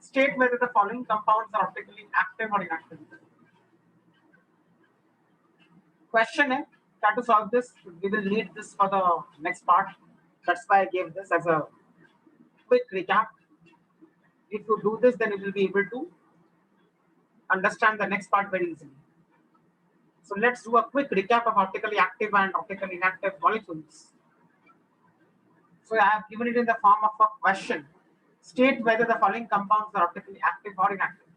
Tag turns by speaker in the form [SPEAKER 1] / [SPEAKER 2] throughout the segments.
[SPEAKER 1] State whether the following compounds are optically active or inactive. Question है, try to solve this. We will need this for the next part. That's why I gave this as a quick recap. If you do this, then you will be able to understand the next part very easily. So let's do a quick recap of optically active and optically inactive molecules. So I have given it in the form of a question. State whether the following compounds are optically active or inactive.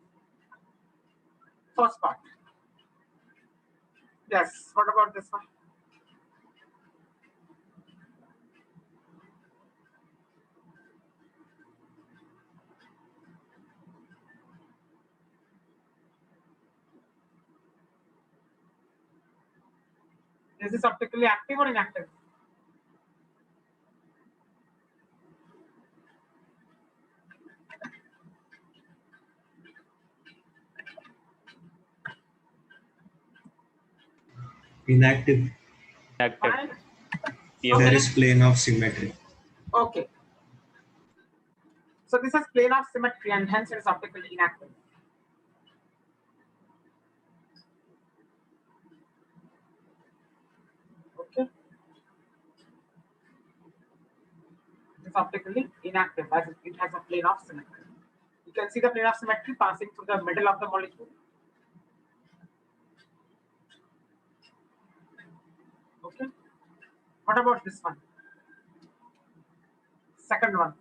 [SPEAKER 1] First part. Yes, what about this one? Is this optically active or inactive?
[SPEAKER 2] Inactive.
[SPEAKER 3] Active.
[SPEAKER 2] There is plane of symmetry.
[SPEAKER 1] Okay. So this is plane of symmetry and hence it is optically inactive. Okay. It is optically inactive as it has a plane of symmetry. You can see the plane of symmetry passing through the middle of the molecule. Okay. What about this one? Second one.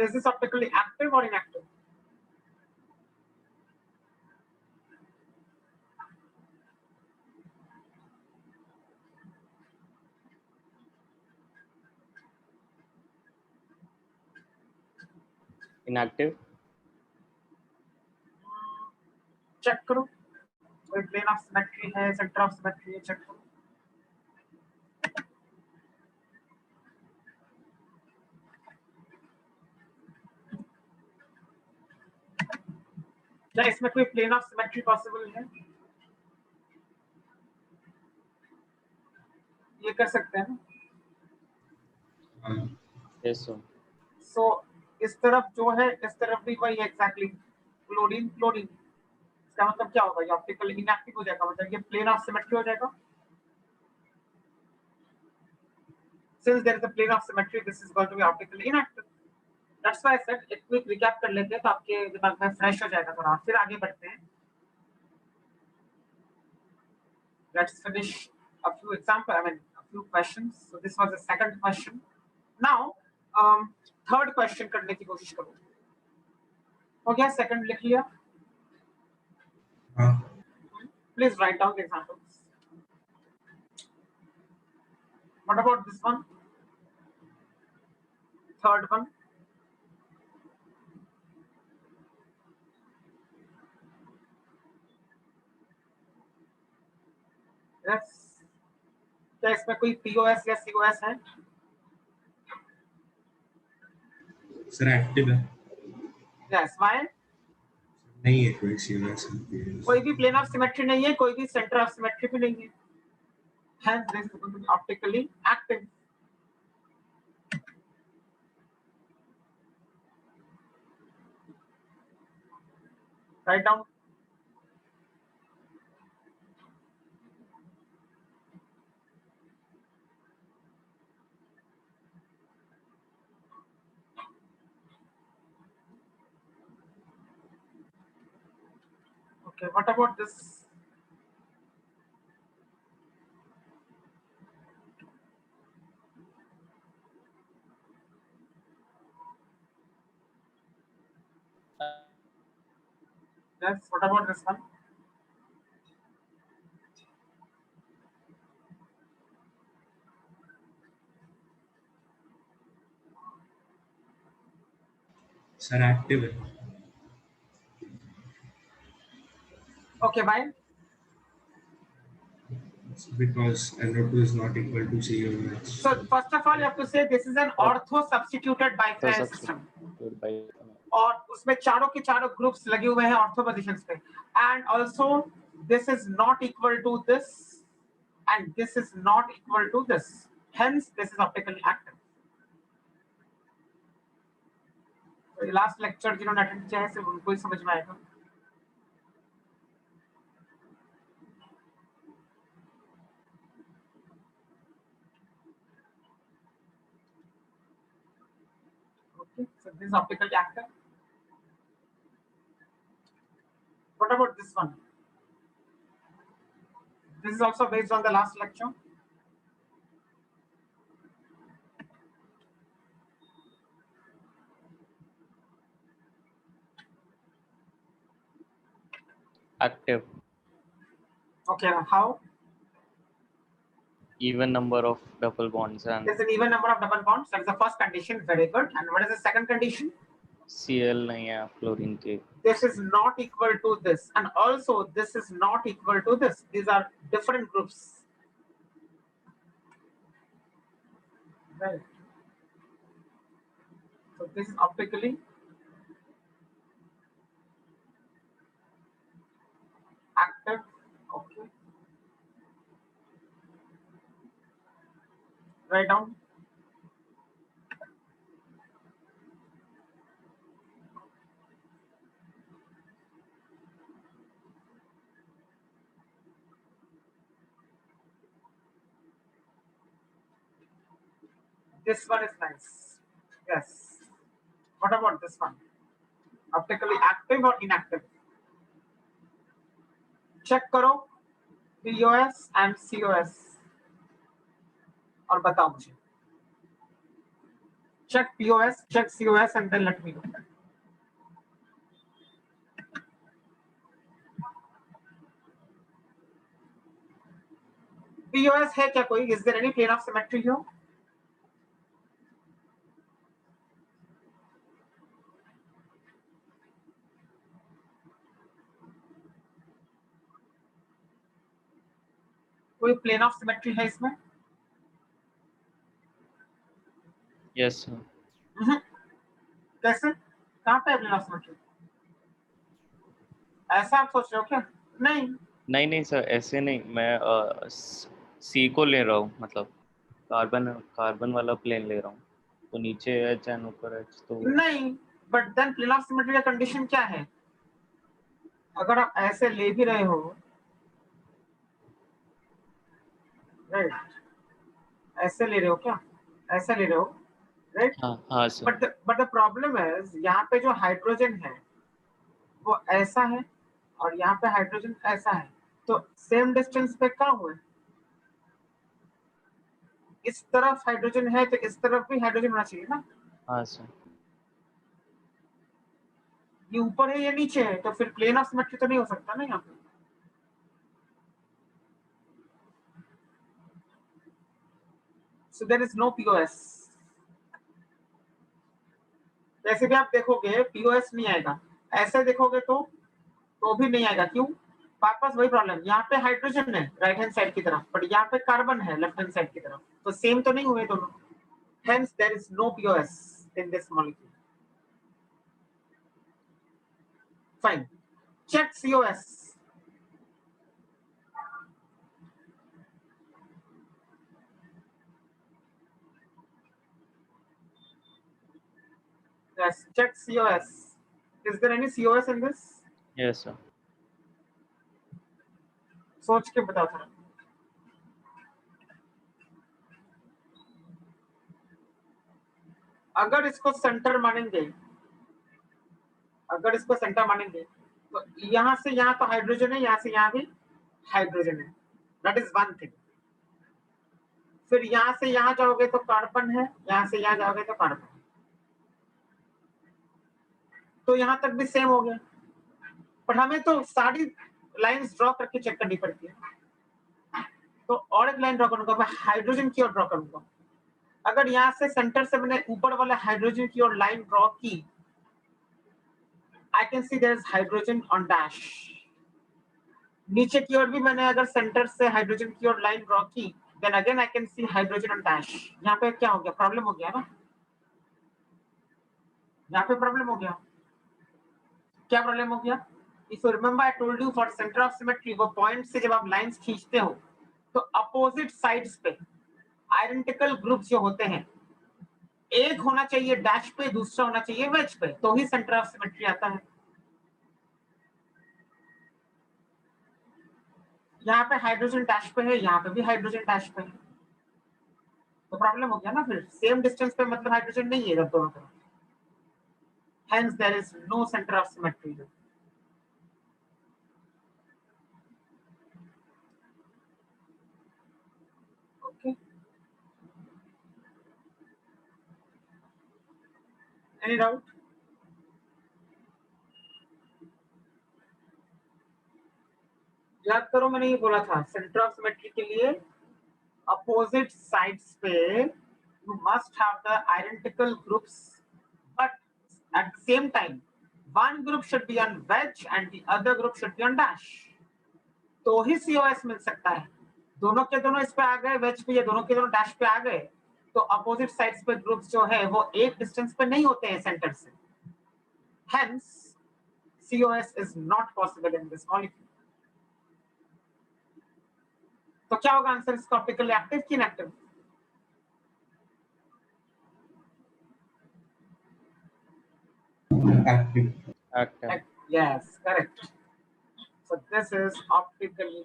[SPEAKER 1] Is this optically active or inactive?
[SPEAKER 3] Inactive.
[SPEAKER 1] Check करो कोई plane of symmetry है, centre of symmetry है, check करो. क्या इसमें कोई plane of symmetry possible है? ये कर सकते हैं ना?
[SPEAKER 3] Yes, sir.
[SPEAKER 1] सो इस तरफ जो है इस तरफ भी वही एग्जैक्टली क्लोरीन क्लोरीन. इसका मतलब क्या होगा? ये ऑप्टिकली इनएक्टिव हो जाएगा, मतलब ये प्लेन ऑफ सिमेट्री हो जाएगा. Since there is a plane of symmetry, this is going to be optically inactive. That's why I said एक क्विक रिकैप कर लेते हैं तो आपके दिमाग में फ्रेश हो जाएगा थोड़ा. फिर आगे बढ़ते हैं. Let's finish a few examples. I mean, a few questions. So this was the second question. Now, third question करने की कोशिश करो. हो गया? Second लिख लिया? Please write down the examples. What about this one? Third one. Yes. क्या इसमें कोई POS या COS है?
[SPEAKER 2] सर एक्टिव है.
[SPEAKER 1] Yes. Why?
[SPEAKER 2] नहीं है कोई COS.
[SPEAKER 1] कोई भी प्लेन ऑफ सिमेट्री नहीं है, कोई भी सेंटर ऑफ सिमेट्री भी नहीं है. Hence, this is going to be optically active. Write down. Okay, what about this? Yes, what about this one?
[SPEAKER 2] Sir active है.
[SPEAKER 1] Okay, why?
[SPEAKER 2] Because NO2 is not equal to COS.
[SPEAKER 1] So first of all, you have to say this is an ortho substituted
[SPEAKER 3] So
[SPEAKER 1] bifinary system.
[SPEAKER 3] substitute by
[SPEAKER 1] और उसमें चारों के चारों groups लगे हुए हैं ortho positions पे and also this is not equal to this and this is not equal to this hence this is optically active तो लास्ट लेक्चर जिन्होंने अटेंड किया है सिर्फ उनको ही समझ में आएगा okay so this is optically active. What about this one? This is also based on the last lecture.
[SPEAKER 3] active.
[SPEAKER 1] Okay, how?
[SPEAKER 3] Even number of double bonds and
[SPEAKER 1] There's an even number of double bonds. That's the first condition. Very good. And what is the second condition?
[SPEAKER 3] Cl नहीं है fluorine के.
[SPEAKER 1] This is not equal to this, and also this is not equal to this. These are different groups. Right. So this is optically active. Okay. Write down. This one is nice. Yes. What about this one? Optically active or inactive? Check करो POS and COS और बताओ मुझे. Check POS, check COS, and then let me know. POS है क्या कोई? Is there any plane of symmetry here? कोई plane of symmetry है इसमें?
[SPEAKER 3] Yes sir.
[SPEAKER 1] कैसे? कहाँ पे है प्लेन ऑफ सिमेट्री? ऐसा आप सोच रहे हो क्या? नहीं.
[SPEAKER 3] नहीं सर ऐसे नहीं मैं सी को ले रहा हूँ मतलब कार्बन वाला प्लेन ले रहा हूँ तो नीचे एच एंड ऊपर एच तो
[SPEAKER 1] नहीं, but then plane of symmetry का कंडीशन क्या है? अगर आप ऐसे ले भी रहे हो, राइट, ऐसे ले रहे हो क्या? ऐसे ले रहे हो, राइट?
[SPEAKER 3] हाँ sir.
[SPEAKER 1] But the problem is यहाँ पे जो हाइड्रोजन है वो ऐसा है और यहाँ पे हाइड्रोजन ऐसा है, तो सेम डिस्टेंस पे कहाँ हुए? इस तरफ हाइड्रोजन है तो इस तरफ भी हाइड्रोजन होना चाहिए ना.
[SPEAKER 3] हाँ सर.
[SPEAKER 1] ये ऊपर है या नीचे है, तो फिर प्लेन ऑफ सिमेट्री तो नहीं हो सकता ना यहाँ पे. So there is no POS. जैसे भी आप देखोगे POS नहीं आएगा, ऐसे देखोगे तो भी नहीं आएगा. क्यों? वापस वही प्रॉब्लम, यहाँ पे हाइड्रोजन है राइट हैंड साइड की तरफ, बट यहाँ पे कार्बन है लेफ्ट हैंड साइड की तरफ, तो सेम तो नहीं हुए दोनों. Hence there is no POS in this molecule. Fine. Check COS. Yes, check COS. Is there any COS in this?
[SPEAKER 3] Yes sir.
[SPEAKER 1] सोच के बताओ थोड़ा. अगर इसको सेंटर मानेंगे, तो यहाँ से यहाँ तो हाइड्रोजन है, यहाँ से यहाँ भी हाइड्रोजन है. That is one thing. फिर यहाँ से यहाँ जाओगे तो कार्बन है, यहाँ से यहाँ जाओगे तो कार्बन है, तो यहाँ तक भी सेम हो गया. पर हमें तो सारी लाइंस ड्रॉ करके चेक करनी पड़ती है. तो और एक लाइन ड्रॉ करूंगा, मैं हाइड्रोजन की ओर ड्रॉ करूंगा. अगर यहाँ से सेंटर से मैंने ऊपर वाले हाइड्रोजन की ओर लाइन ड्रॉ की, I can see there is hydrogen on dash. नीचे की ओर भी मैंने अगर सेंटर से हाइड्रोजन की ओर लाइन ड्रॉ की, then again I can see hydrogen on dash. यहाँ पे क्या हो गया, प्रॉब्लम हो गया ना, यहाँ पे प्रॉब्लम हो गया। क्या प्रॉब्लम हो गया? If you remember I told you for centre of symmetry, वो पॉइंट से जब आप लाइंस खींचते हो तो अपोजिट साइड्स पे आइडेंटिकल ग्रुप्स जो होते हैं, एक होना चाहिए डैश पे, दूसरा होना चाहिए वेज पे, तो ही सेंटर ऑफ सिमेट्री आता है। यहाँ पे हाइड्रोजन डैश पे है, यहाँ पे भी हाइड्रोजन डैश पे है, तो प्रॉब्लम हो गया ना। फिर सेम डिस्टेंस पे मतलब हाइड्रोजन नहीं है इधर दोनों तरफ, hence there is no center of symmetry. Okay, any doubt? याद करो, मैंने ये बोला था सेंटर ऑफ सिमेट्री के लिए अपोजिट साइड्स पे you must have the identical groups, but at the same time one group should be on wedge and the other group should be on dash, तो ही COS मिल सकता है। दोनों के दोनों इस पे आ गए वेज पे, या दोनों के दोनों डैश पे आ गए, तो अपोजिट साइड्स पे ग्रुप्स जो है वो एक डिस्टेंस पे नहीं होते हैं सेंटर से, hence COS is not possible in this molecule. तो क्या होगा आंसर इसका, ऑप्टिकली एक्टिव की inactive?
[SPEAKER 2] Active.
[SPEAKER 3] Active.
[SPEAKER 1] Yes, correct. So this is optically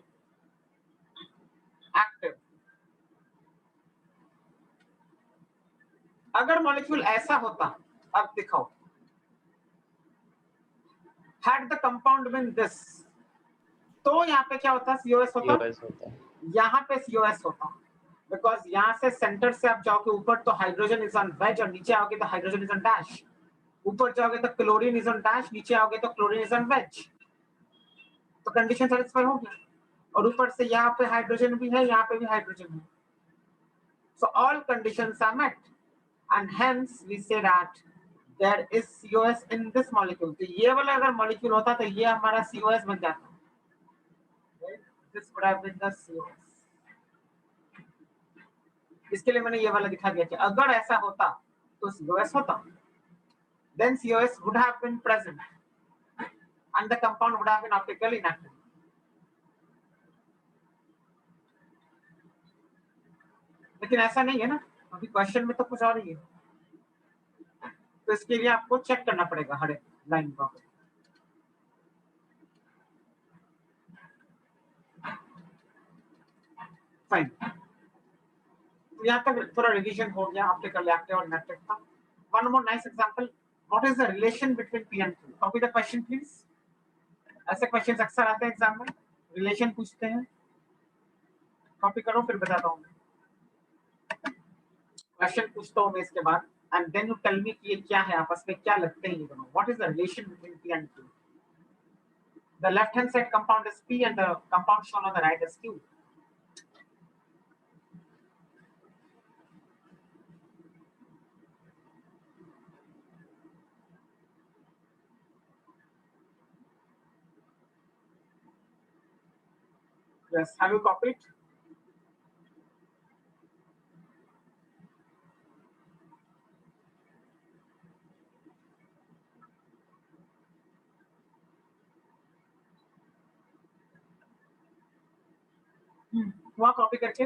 [SPEAKER 1] active. अगर मॉलिक्यूल ऐसा होता, अब दिखाओ, had the compound been this, तो यहाँ पे क्या होता, COS होता,
[SPEAKER 3] COS होता है।
[SPEAKER 1] यहाँ पे COS होता, बिकॉज यहाँ से सेंटर से आप जाओगे ऊपर तो हाइड्रोजन इज ऑन वेज, और नीचे आओगे तो हाइड्रोजन इज ऑन डैश। ऊपर जाओगे तो क्लोरीन इज ऑन डैश, नीचे आओगे तो क्लोरीन इज ऑन वेज, तो कंडीशन सेटिस्फाई हो गया। और ऊपर से यहाँ पे हाइड्रोजन भी है, यहाँ पे भी हाइड्रोजन है, so all conditions are met, and hence we say that there is COS in this molecule. तो ये वाला अगर मॉलिक्यूल होता तो ये हमारा COS बन जाता, this would have been the COS. इसके लिए मैंने ये वाला दिखा दिया कि अगर ऐसा होता तो COS होता, then COS would have been present and the compound would have been optically inactive. लेकिन ऐसा नहीं है ना, अभी क्वेश्चन में तो कुछ और ही है, तो इसके लिए आपको चेक करना पड़ेगा हर एक लाइन को। फाइन, यहाँ तक थोड़ा रिवीजन हो गया ऑप्टिकल एक्टिव और इनएक्टिव का। One more nice example, what is the relation between P and Q? Copy the question please. ऐसे क्वेश्चंस अक्सर आते हैं एग्जाम में, रिलेशन पूछते हैं, कॉपी करो फिर बताता हूँ। क्वेश्चन पूछता हूँ मैं इसके बाद, and then you tell me कि ये क्या है, आपस में क्या लगते हैं ये दोनों, what is the relation between P and Q? The left hand side compound is P and the compound shown on the right is Q. Yes, have you copied? वहाँ कॉपी करके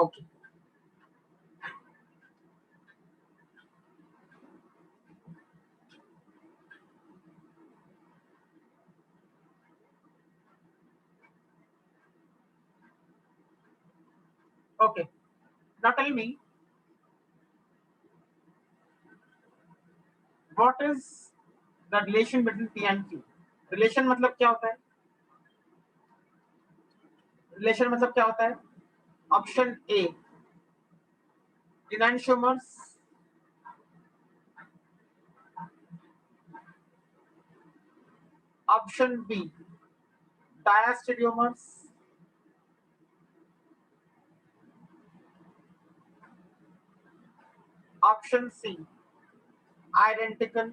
[SPEAKER 1] okay. Okay, now tell me what is the relation between P and Q? Relation मतलब क्या होता है? Relation मतलब क्या होता है? Option A enantiomers, option B diastereomers, option C identical.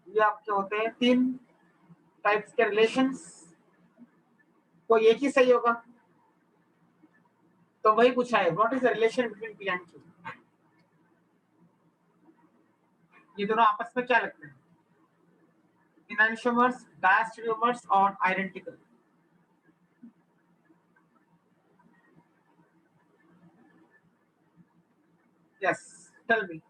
[SPEAKER 1] ये आपके होते हैं 3 टाइप्स के रिलेशंस, कोई एक ही सही होगा। तो वही पूछा है, what is the relation between P and Q. ये दोनों आपस में क्या लगते हैं, enantiomers, diastereomers और identical। yes, tell me।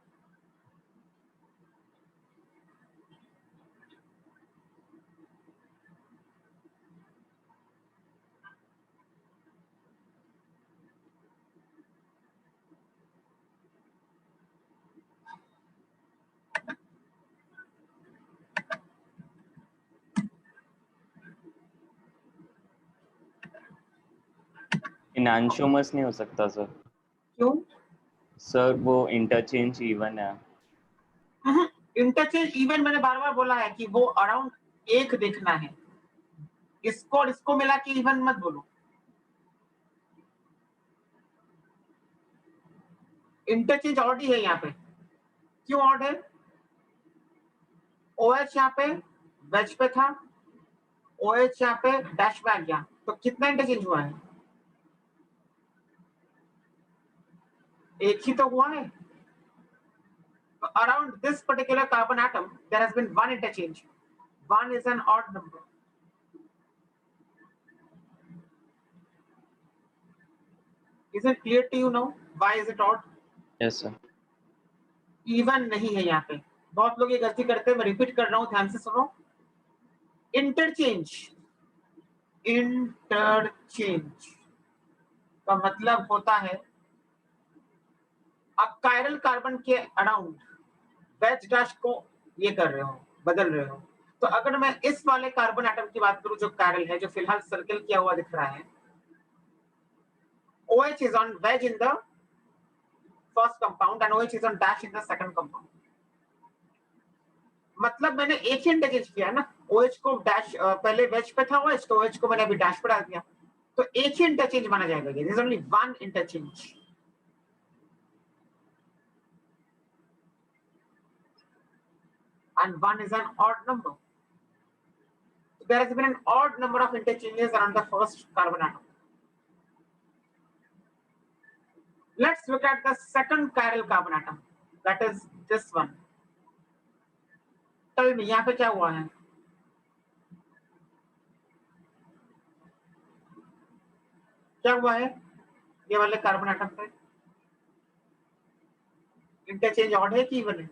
[SPEAKER 3] इनैंशियोमस नहीं हो सकता सर।
[SPEAKER 1] क्यों?
[SPEAKER 3] सर वो इंटरचेंज इवन है।
[SPEAKER 1] इंटरचेंज इवन मैंने बार बार बोला है कि वो अराउंड एक देखना है, इसको और इसको मिला के इवन मत बोलो। इंटरचेंज ऑड ही है यहाँ पे। क्यों ऑड है? OH यहाँ पे वेज पे था, OH यहाँ पे डैश पे आ गया, तो कितना इंटरचेंज हुआ है? एक ही तो हुआ है। Around this particular carbon atom there has been one interchange. One is an odd number. Is it clear to you now why is it odd?
[SPEAKER 3] Yes sir.
[SPEAKER 1] Even नहीं है यहाँ पे। बहुत लोग ये गलती करते हैं, मैं रिपीट कर रहा हूँ, ध्यान से सुनो। इंटरचेंज का मतलब होता है आप कायरल कार्बन के अराउंड वेज डैश को ये कर रहे हो, बदल रहे हो। तो अगर मैं इस वाले कार्बन एटम की बात करूं जो कायरल है, जो फिलहाल सर्कल किया हुआ दिख रहा है, OH is on wedge in the first compound and OH is on dash in the second compound. मतलब मैंने एक ही इंटरचेंज किया ना, OH को डैश पहले वेज पे था OH, तो OH को मैंने अभी डैश पे डाल दिया, तो एक ही इंटरचेंज माना जाएगा। There is only one interchange. And one is an odd number. So there has been an odd number of interchanges around the first carbon atom. Let's look at the second chiral carbon atom, that is this one. Tell me यहाँ पे क्या हुआ है? क्या हुआ है ये वाले कार्बन एटम पे? इंटरचेंज ऑड है कि इवन है?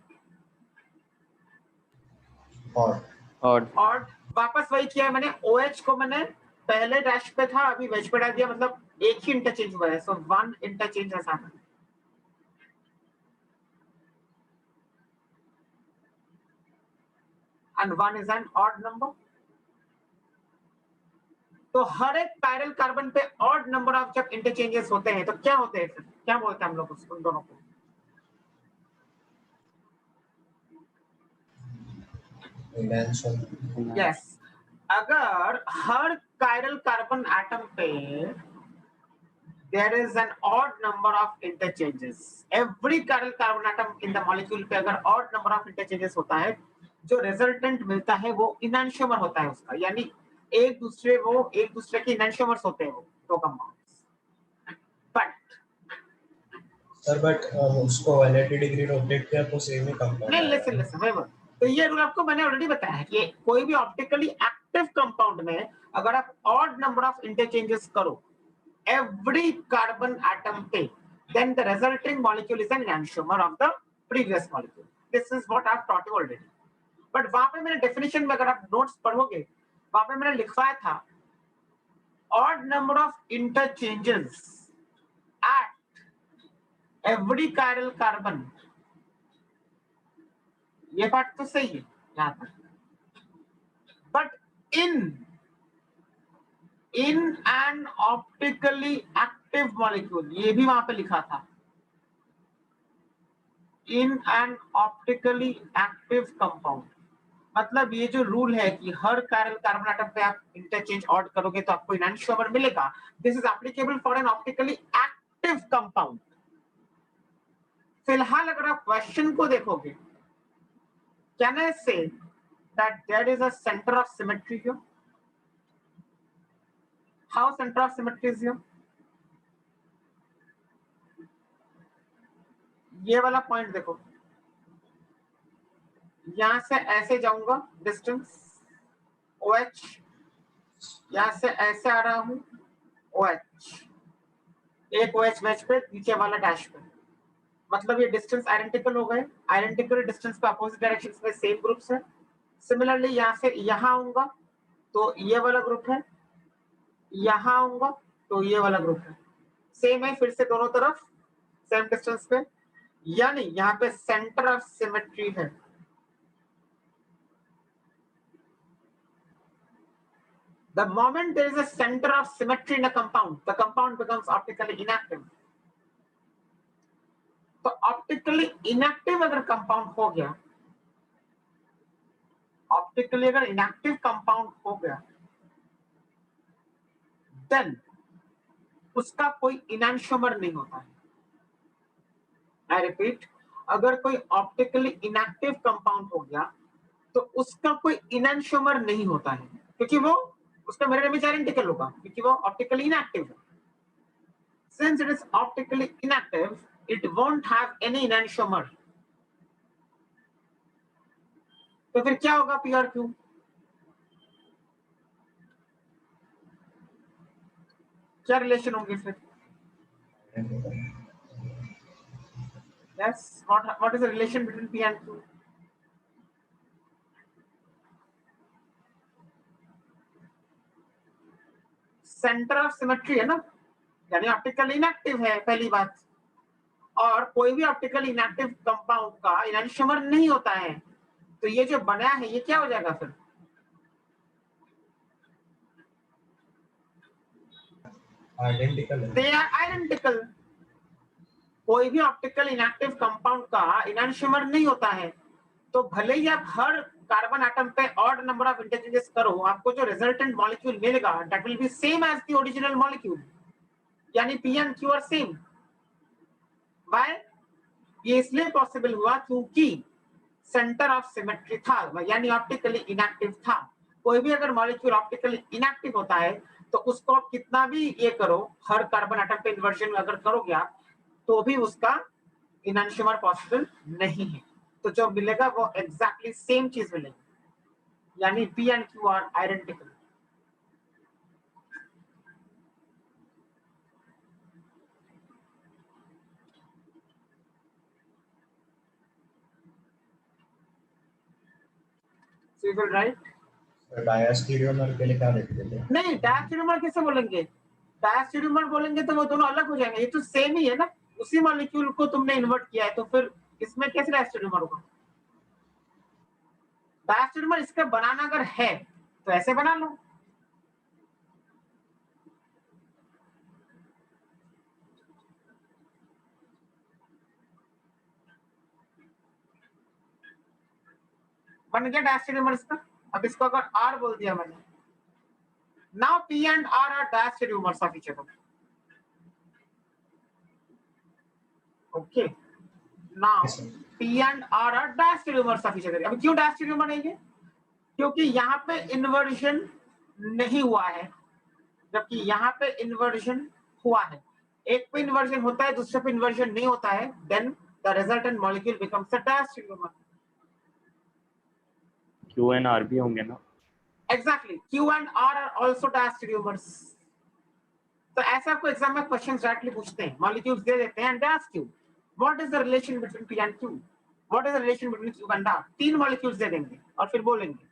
[SPEAKER 1] ऑड। वापस वही किया मैंने, OH को मैंने पहले डैश पे था अभी वेज पे डाल दिया, मतलब एक ही इंटरचेंज हुआ है। So one interchange has happened. And one is an odd number. तो हर एक कायरल कार्बन पे ऑड नंबर ऑफ जब इंटरचेंजेस होते हैं तो क्या होते हैं, फिर क्या बोलते हैं हम लोग उन दोनों को? यस। अगर हर कायरल कार्बन एटम पे there is an odd number of interchanges, every chiral carbon atom in the molecule पे अगर odd number of interchanges होता है, जो रिजल्टेंट मिलता है वो इनैंशियोमर होता है उसका, यानी एक दूसरे के इनैंशियोमर्स होते हैं वो दो कंपाउंड्स। बट
[SPEAKER 2] उसको 180 डिग्री रोटेट किया तो सेम ही कंपाउंड
[SPEAKER 1] नहीं, लिसन वही बात। तो ये रूल आपको मैंने ऑलरेडी बताया है कि कोई भी ऑप्टिकली एक्टिव कंपाउंड में अगर आप ऑड नंबर ऑफ इंटरचेंजेस करो every carbon atom पे, then the resulting molecule is an enantiomer of the previous molecule. This is what I've taught you already. But वहां पे मैंने definition में अगर आप notes पढ़ोगे, वहां पे मैंने लिखवाया था odd number of interchanges at every chiral carbon। ये बात तो सही है यहाँ तक, but in an optically active molecule, ये भी वहां पे लिखा था, in an optically active compound। मतलब ये जो रूल है कि हर कायरल कार्बन एटम पे आप इंटरचेंज ऑड करोगे तो आपको इनैंशियोमर मिलेगा, this is applicable for an optically inactive compound, फिलहाल अगर आप क्वेश्चन को देखोगे, can I say that there is a centre of symmetry here? How centre of symmetry is here? ये वाला पॉइंट देखो, यहां से ऐसे जाऊंगा डिस्टेंस OH, यहां से ऐसे आ रहा हूं OH, एक OH मैच पे नीचे वाला डैश पे, मतलब ये डिस्टेंस आइडेंटिकल हो गए। आइडेंटिकल डिस्टेंस पे अपोजिट डायरेक्शन में सेम ग्रुप्स है। सिमिलरली यहां से यहां आऊंगा तो ये वाला ग्रुप है, यहां आऊंगा तो ये वाला ग्रुप है, सेम है फिर से दोनों तरफ सेम डिस्टेंस पे, यानी यहाँ पे सेंटर ऑफ सिमेट्री है। The moment there is a center of symmetry in a compound, the compound becomes optically inactive. तो ऑप्टिकली इनएक्टिव अगर कंपाउंड हो गया, ऑप्टिकली अगर इनएक्टिव कंपाउंड हो गया, देन उसका कोई इनैंशियोमर नहीं होता है। आई रिपीट, अगर कोई ऑप्टिकली इनएक्टिव कंपाउंड हो गया तो उसका कोई इनैंशियोमर नहीं होता है, क्योंकि वो उसका मिरर इमेज आइडेंटिकल होगा, क्योंकि वो ऑप्टिकली इनएक्टिव है। Since it is optically inactive, it won't have any enantiomer. तो फिर क्या होगा P और Q? क्या रिलेशन होंगे फिर? Yes, what is the relation between P and Q? Centre of symmetry है ना, यानी ऑप्टिकली इनएक्टिव है पहली बात, और कोई भी ऑप्टिकली इनएक्टिव कंपाउंड का इनैंशियोमर नहीं होता है, तो ये जो बना है ये क्या हो जाएगा फिर?
[SPEAKER 2] आइडेंटिकल है।
[SPEAKER 1] They are identical. कोई भी ऑप्टिकल इनएक्टिव कंपाउंड का इनैंशियोमर नहीं होता है, तो भले ही आप हर कार्बन एटम पे ऑड नंबर ऑफ इंटरचेंजेस करो, आपको जो रिजल्टेंट मॉलिक्यूल मिलेगा that will be same as the original molecule, यानी P and Q are same. Why? ये इसलिए पॉसिबल हुआ क्योंकि सेंटर ऑफ सिमेट्री था, यानी ऑप्टिकली इनएक्टिव था। कोई भी अगर मॉलिक्यूल ऑप्टिकली इनएक्टिव होता है तो उसको आप कितना भी ये करो, हर कार्बन एटम पे इन्वर्जन अगर करोगे आप, तो भी उसका इनैंशियोमर पॉसिबल नहीं है। तो जो मिलेगा वो एग्जैक्टली सेम चीज मिलेगी, यानी P and Q are identical. So you will write,
[SPEAKER 2] diastereomer के लिए क्या लिख देते हैं?
[SPEAKER 1] नहीं डायस्टेरियोमर कैसे बोलेंगे? डायस्टेरियोमर बोलेंगे तो वो दोनों अलग हो जाएंगे, ये तो सेम ही है ना, उसी मॉलिक्यूल को तुमने इन्वर्ट किया है, तो फिर इसमें कैसे डायस्टेरियोमर होगा? डायस्टेरियोमर इसका बनाना अगर है तो ऐसे बना लो, बन गया डायस्टेरियोमर इसका। अब इसको अगर R बोल दिया मैंने, now P and R are diastereomers of each other. Okay, now
[SPEAKER 2] Yes, sir.
[SPEAKER 1] P and R are diastereomers of each other. अब क्यों डायस्टेरियोमर है ये? क्योंकि यहाँ पे इन्वर्जन नहीं हुआ है, जबकि यहाँ पे इन्वर्जन हुआ है। एक पे इन्वर्जन होता है, दूसरे पे इन्वर्जन नहीं होता है, then the resultant molecule becomes a diastereomer.
[SPEAKER 3] Q and R भी होंगे ना?
[SPEAKER 1] Exactly, Q and R are also diastereomers. तो ऐसा आपको एग्जाम में क्वेश्चंस डायरेक्टली पूछते हैं, मॉलिक्यूल्स दे देते हैं and ask you what is the relation between P and Q, what is the relation between Q and R। तीन मॉलिक्यूल्स दे देंगे और फिर बोलेंगे,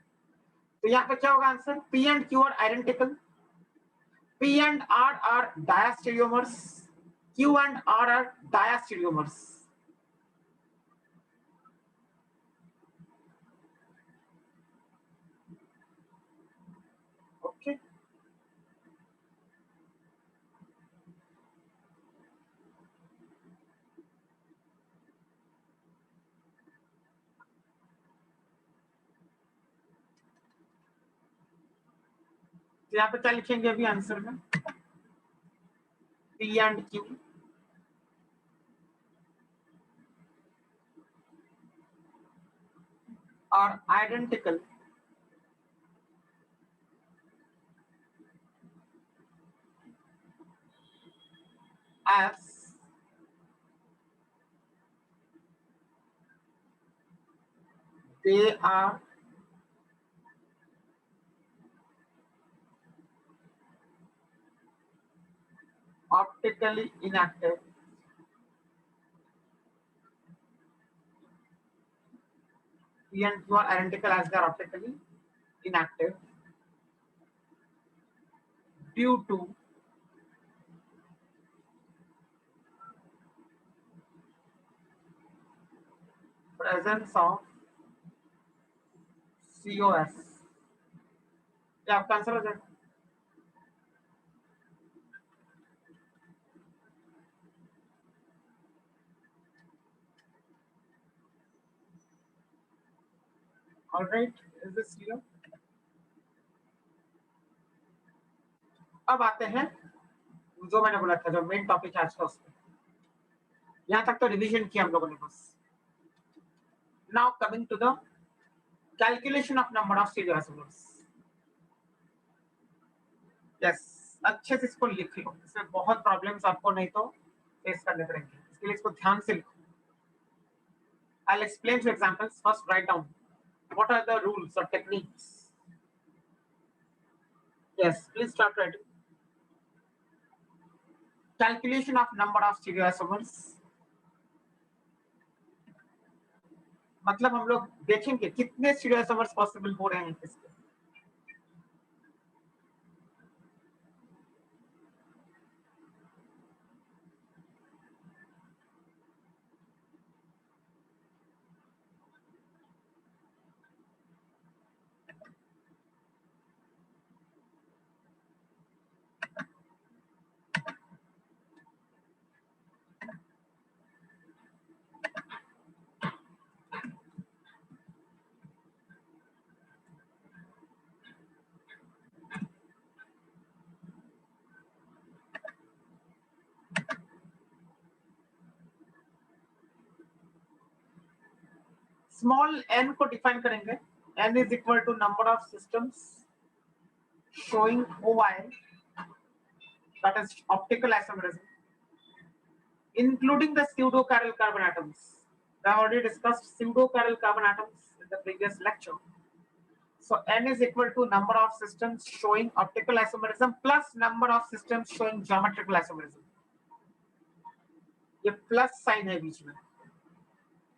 [SPEAKER 1] तो यहाँ पे क्या होगा answer? P and Q are identical, P and R are diastereomers, Q and R are diastereomers. Okay. तो यहाँ पे क्या लिखेंगे अभी आंसर में? P and Q are identical as they are optically inactive P and Q are identical as they are optically inactive due to presence of COS. क्या आपका answer हो जाएगा? All right, is this clear? अब आते हैं जो मैंने बोला था जो मेन टॉपिक है आज का उसमें यहाँ तक तो रिवीजन किया हम लोगों ने बस now coming to the calculation of number of stereoisomers yes अच्छे से इसको लिख लो इसमें बहुत प्रॉब्लम्स आपको नहीं तो फेस करने पड़ेंगे इसके लिए इसको ध्यान से लिखो I'll explain two examples. First, write down what are the rules or techniques. Yes, please start writing. Calculation of number of stereoisomers. मतलब हम लोग देखेंगे कितने स्टीरियोइसोमर्स पॉसिबल हो रहे हैं इसके स्मॉल n को डिफाइन करेंगे n is equal to number of systems showing OI that is optical isomerism including the pseudo-chiral carbon atoms. I already discussed pseudo-chiral carbon atoms in the previous lecture. So n is equal to number of systems showing optical isomerism plus number of systems showing geometrical isomerism. ये plus sign है बीच में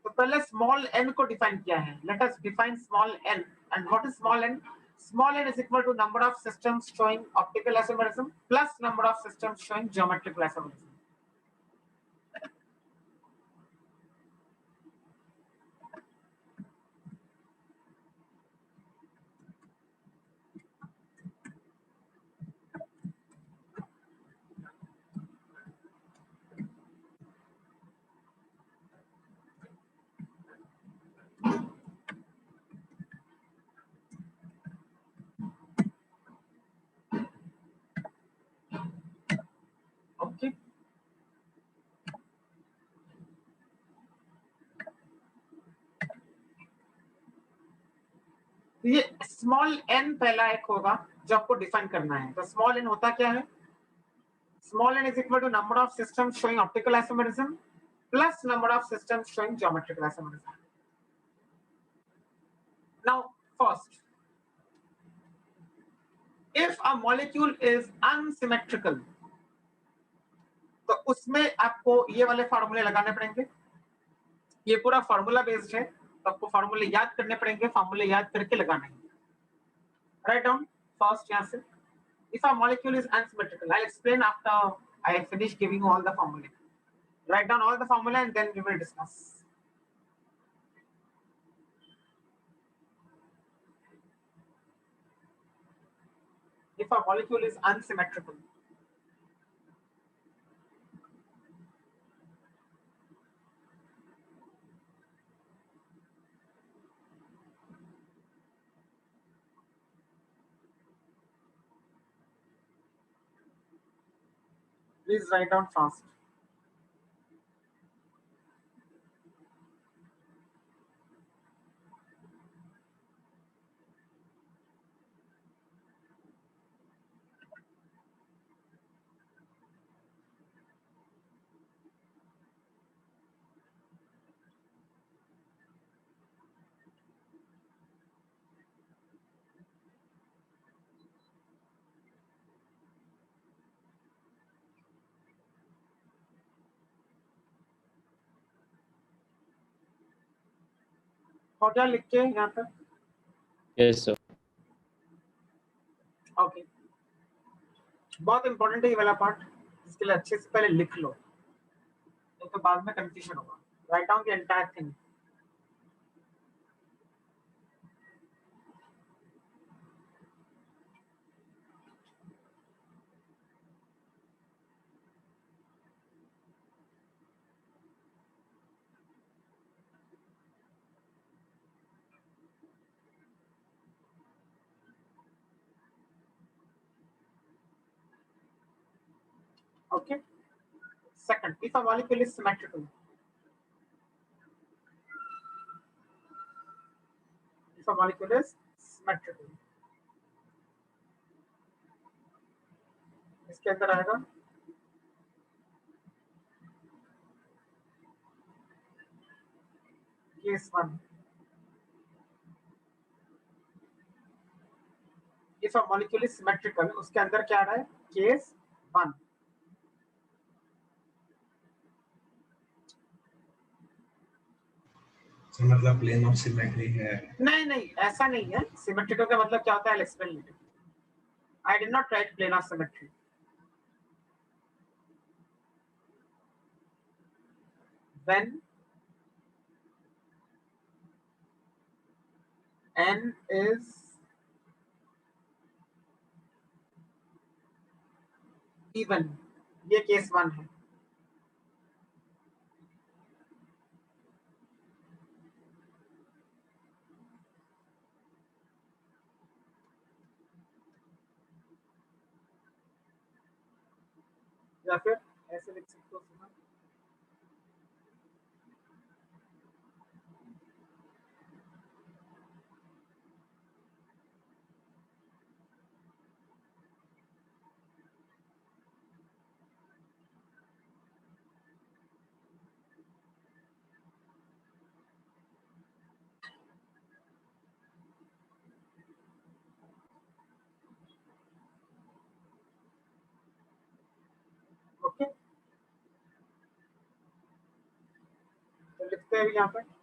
[SPEAKER 1] तो पहले small n को define किया है let us define small n and what is small n is equal to number of systems showing optical isomerism plus number of systems showing geometrical isomerism. Okay. तो ये small n पहला एक होगा जो आपको डिफाइन करना है तो स्मॉल n होता क्या है small n is equal to number of systems showing optical isomerism plus number of systems showing geometrical isomerism. Now first if a molecule is unsymmetrical तो उसमें आपको ये वाले फार्मूले लगाने पड़ेंगे ये पूरा फार्मूला बेस्ड है तो आपको फार्मूले याद करने पड़ेंगे फार्मूले याद करके लगाने हैं राइट डाउन फर्स्ट यहाँ से if a molecule is unsymmetrical I'll explain after I finish giving you all the formulae write down all the formula and then we will discuss if a molecule is unsymmetrical please write down fast हो गया लिख के यहाँ पर?
[SPEAKER 3] Yes sir.
[SPEAKER 1] Okay, बहुत important है ये वाला पार्ट, इसके लिए अच्छे से पहले लिख लो, नहीं तो बाद में कंफ्यूजन होगा। Write down the entire thing. Okay. Second, if a molecule is symmetrical, if a molecule is symmetrical, इसके अंदर आएगा case one. If a molecule is symmetrical, उसके अंदर क्या आ रहा है? Case one.
[SPEAKER 2] तो मतलब प्लेन ऑफ सिमेट्री है।
[SPEAKER 1] नहीं नहीं, ऐसा नहीं है। सिमेट्रिकल का मतलब क्या होता है? Explain. I did not write plane of symmetry. When n is even, ये केस वन है। या फिर ऐसे लिख सकते हो सुना, ओके। तो लिखते हैं यहाँ पर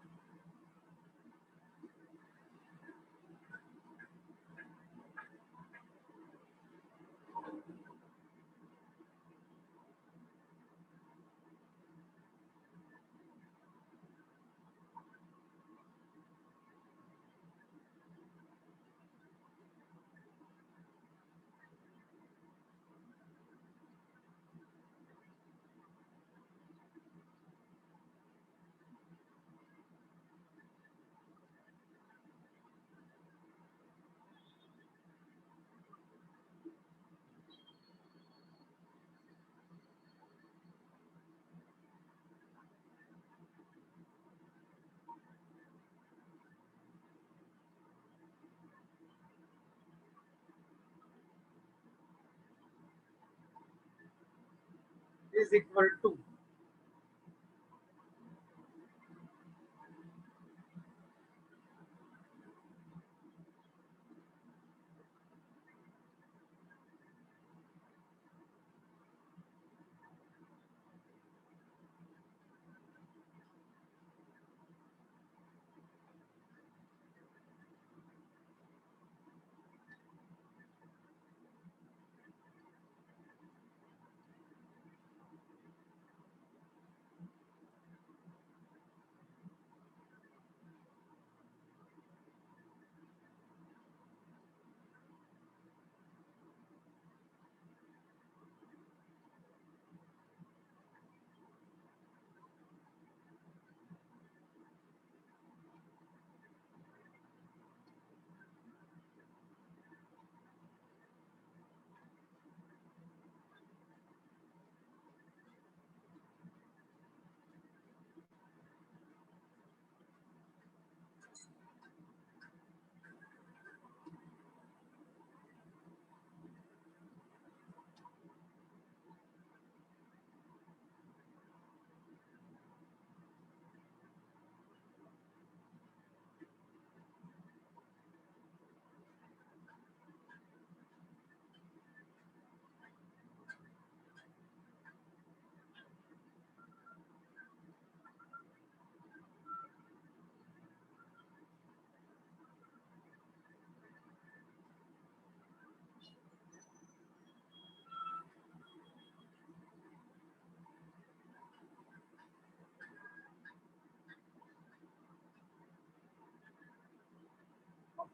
[SPEAKER 1] is equal to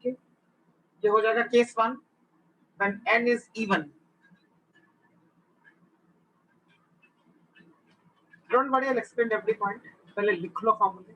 [SPEAKER 1] ओके, ये हो जाएगा case 1 when n is even. Don't worry, I'll explain every point. पहले लिख लो फॉर्मूले.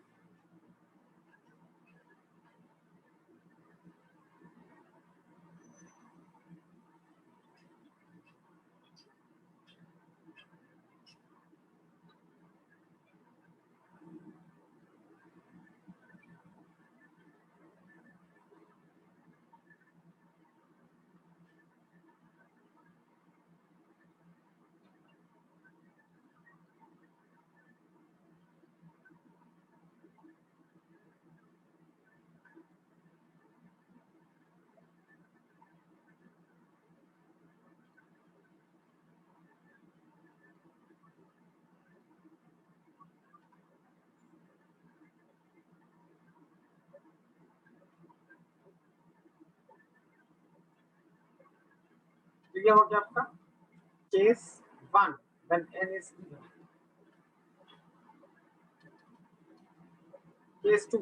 [SPEAKER 1] तो ये हो गया आपका case 1 when n is even. Case 2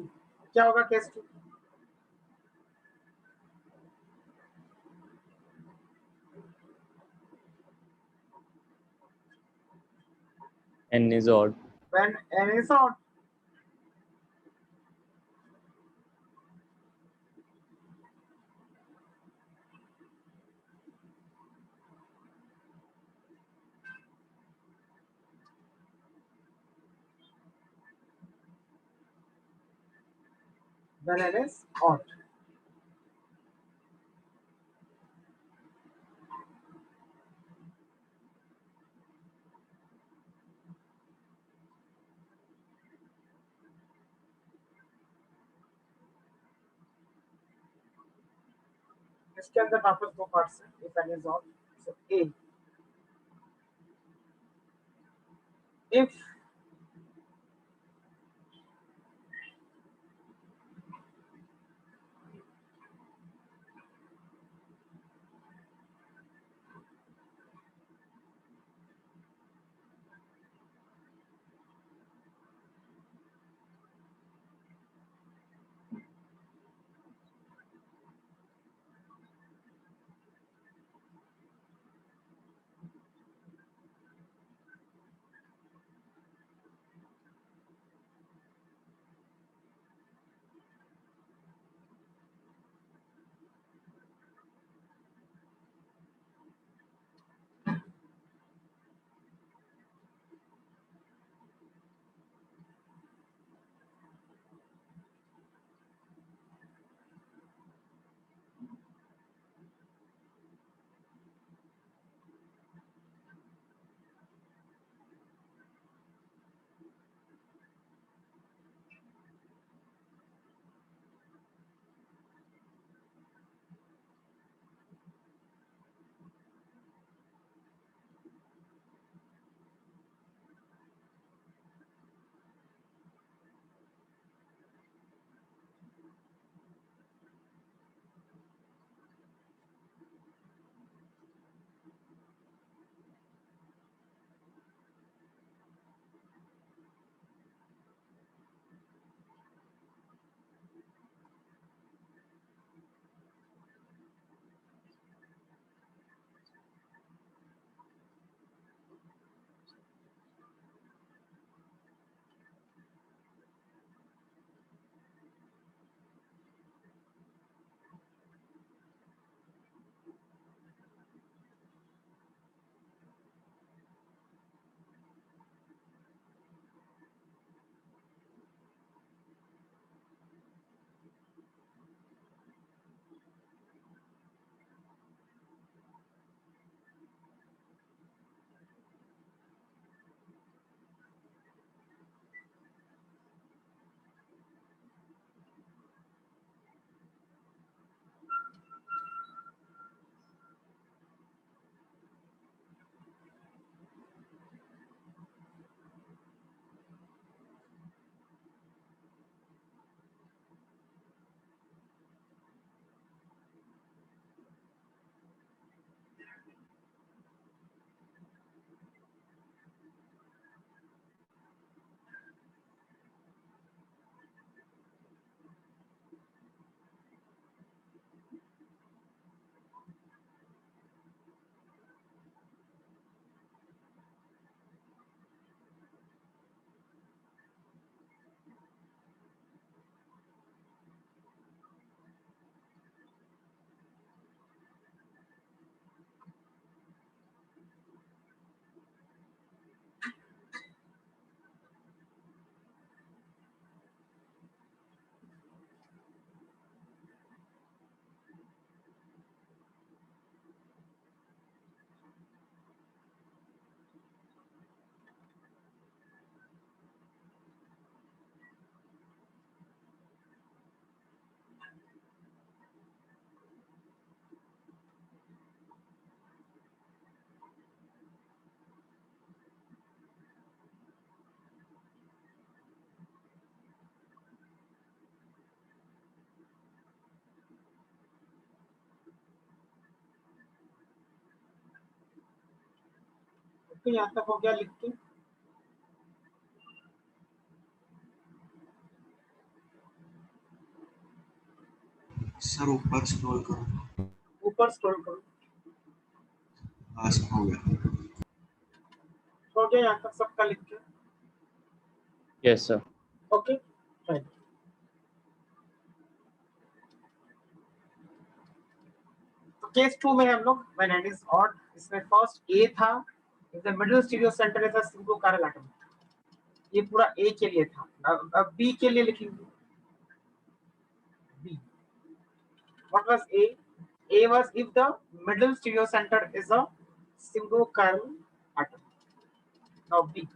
[SPEAKER 1] क्या होगा? Case 2
[SPEAKER 3] n is odd.
[SPEAKER 1] when n is odd. When n is odd. इसके अंदर वापस दो पार्ट्स हैं. if n is odd, so a, if okay, यहाँ तक हो गया लिख के।
[SPEAKER 2] सर ऊपर स्क्रॉल करो।
[SPEAKER 1] ऊपर स्क्रॉल करो।
[SPEAKER 2] बस हो गया।
[SPEAKER 1] हो गया यहाँ तक सबका लिख के।
[SPEAKER 3] Yes sir.
[SPEAKER 1] Okay fine. तो केस 2 में हम लोग when n is odd, इसमें फर्स्ट a था, if the middle stereo center is a single chiral atom, ये पूरा a के लिए था। अब b के लिए लिखेंगे। b, what was a? A was if the middle stereo center is a single chiral atom. Now b,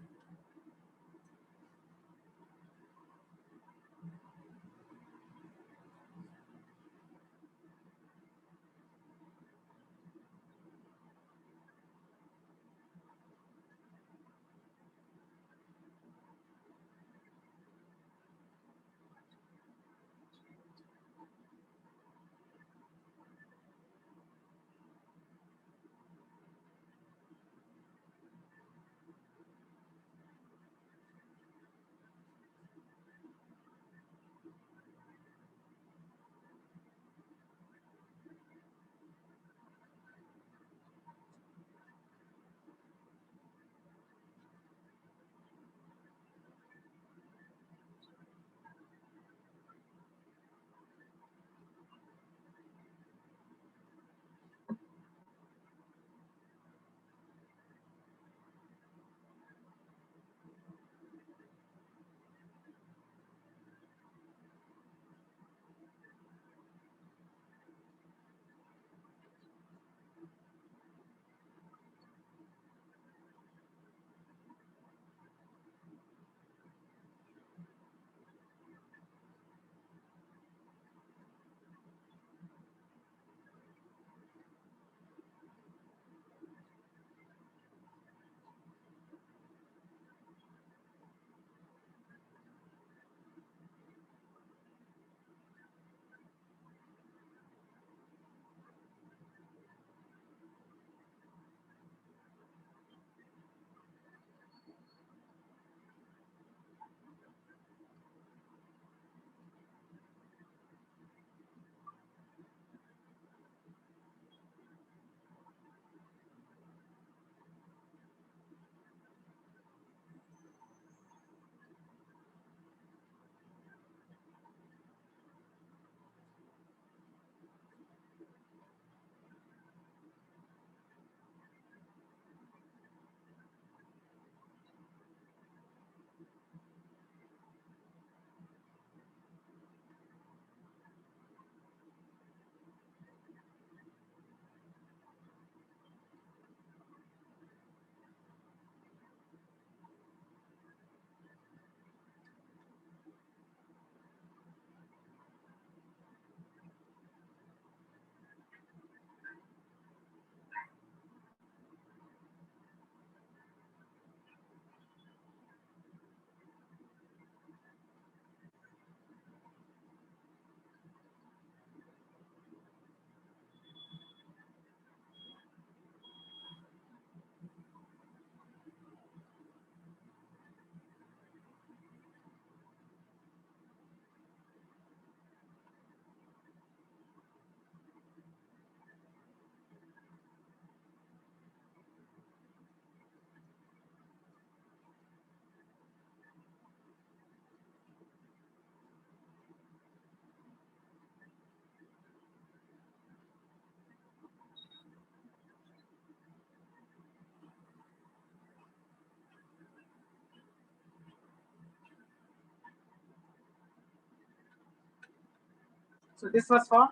[SPEAKER 1] so this was for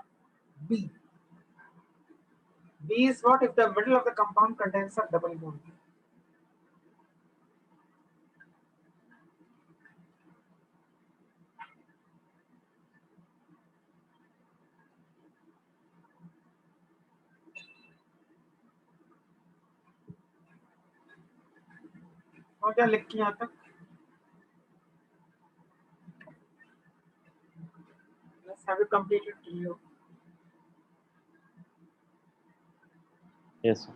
[SPEAKER 1] b. B is what if the middle of the compound contains a double bond. हो गया लिख के यहाँ तक। Let's have it completed to you.
[SPEAKER 3] Yes sir.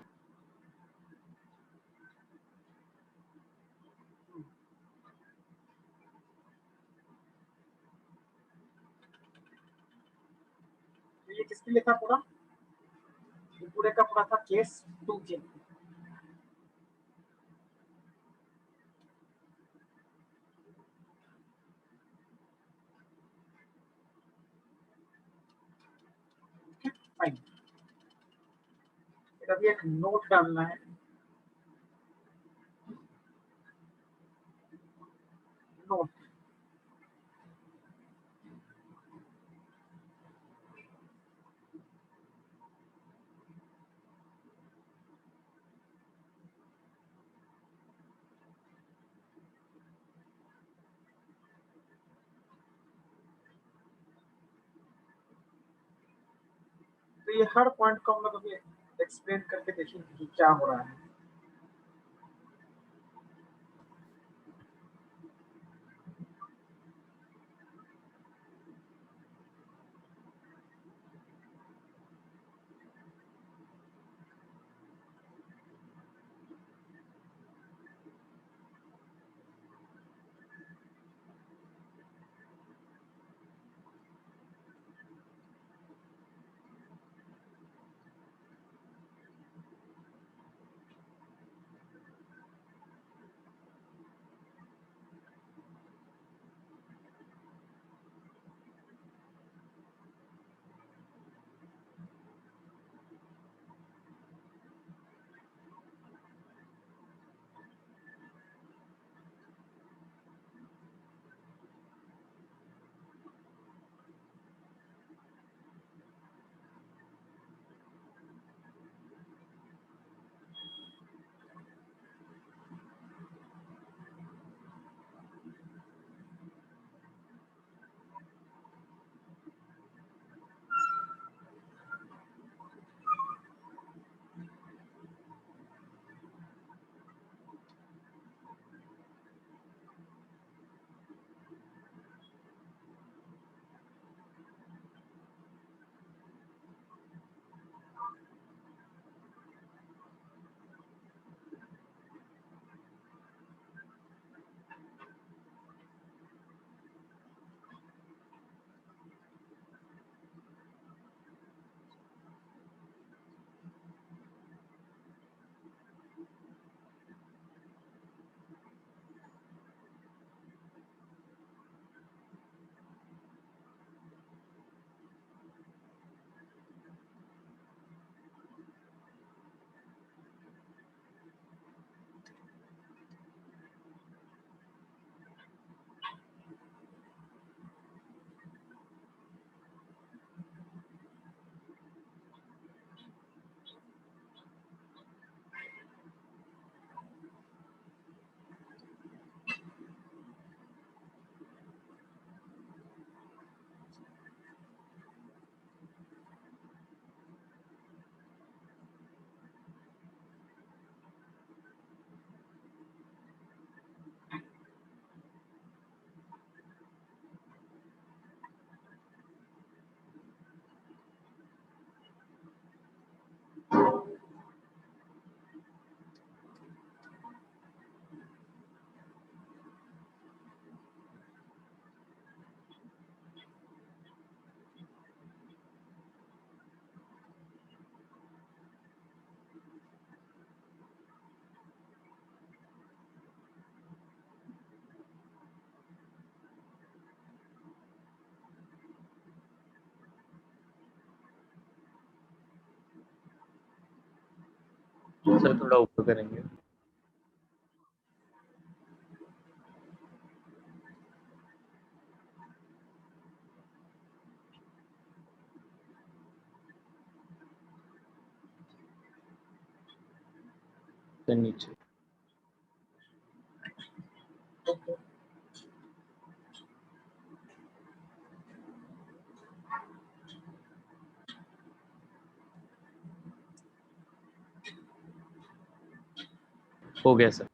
[SPEAKER 1] ये किसके लिए था पूरा? ये पूरे का पूरा था केस 2 के लिए। फाइन, फिर अभी एक नोट डालना है। नोट तो ये हर पॉइंट को हम लोग अभी एक्सप्लेन करके देखेंगे कि क्या हो रहा है।
[SPEAKER 3] सर थोड़ा ऊपर करेंगे। फिर नीचे।
[SPEAKER 1] ओके,
[SPEAKER 3] हो गया सर।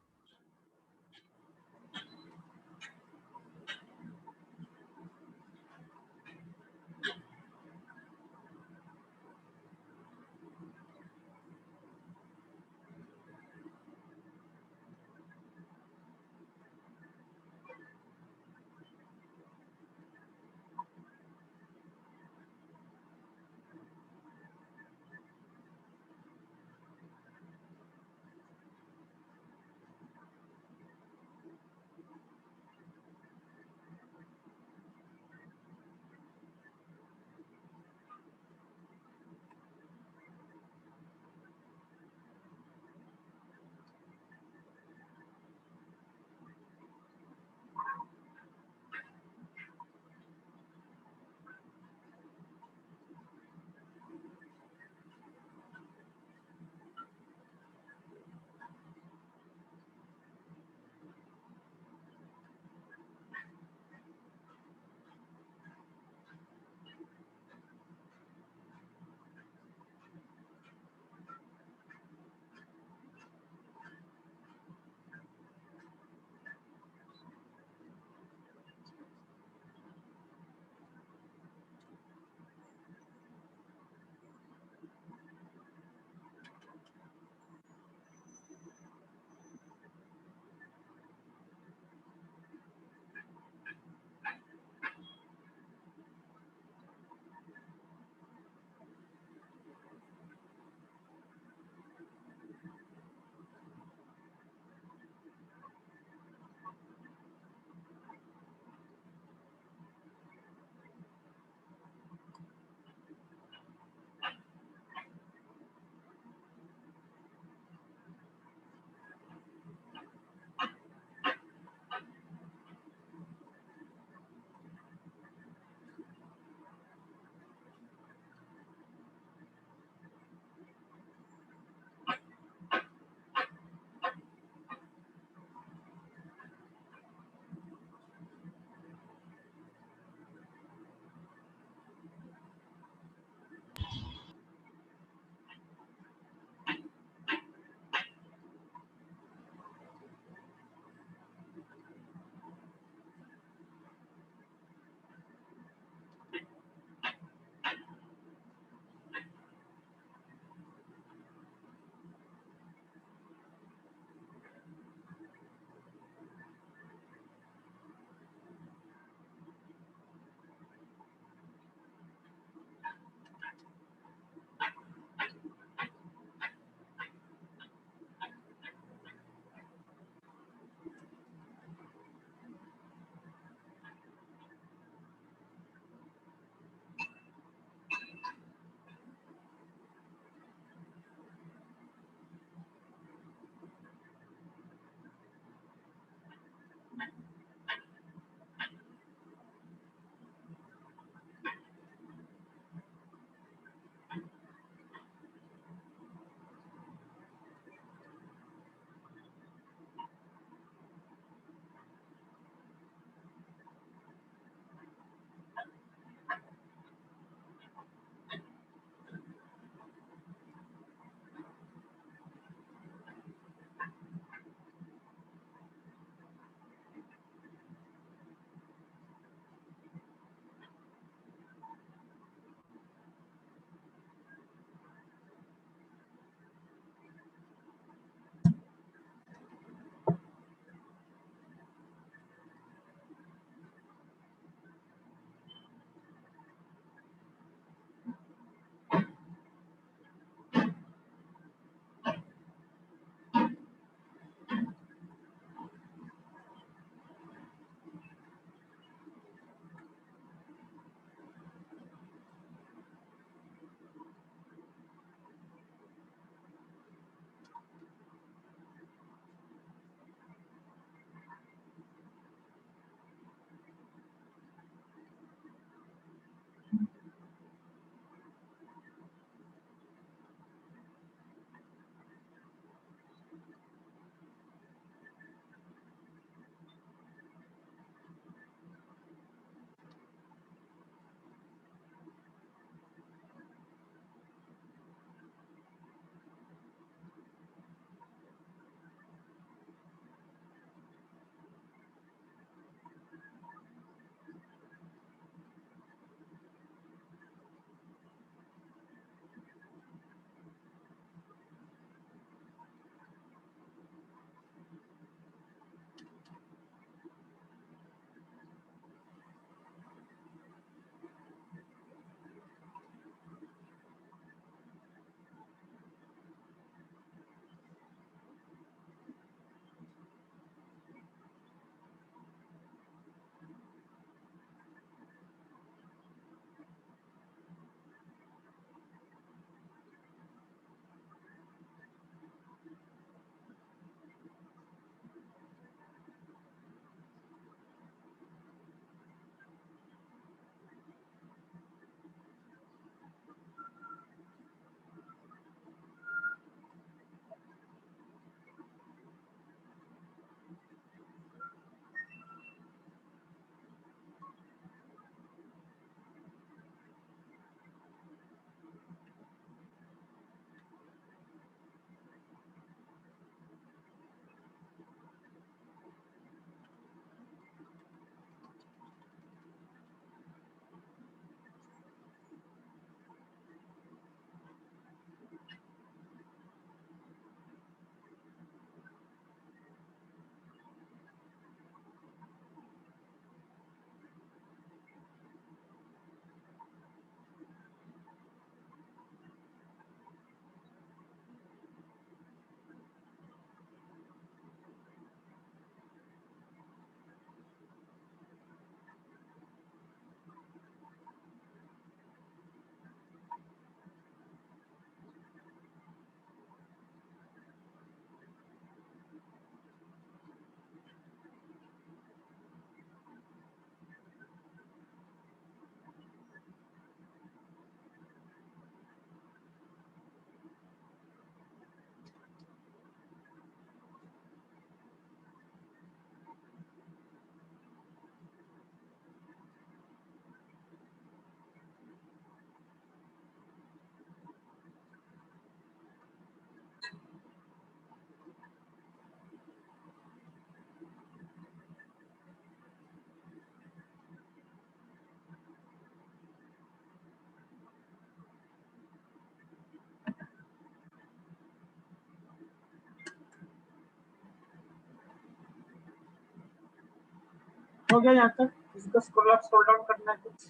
[SPEAKER 1] हो गया यहाँ तक? किसी को स्क्रॉल अप स्क्रॉल डाउन करना है कुछ?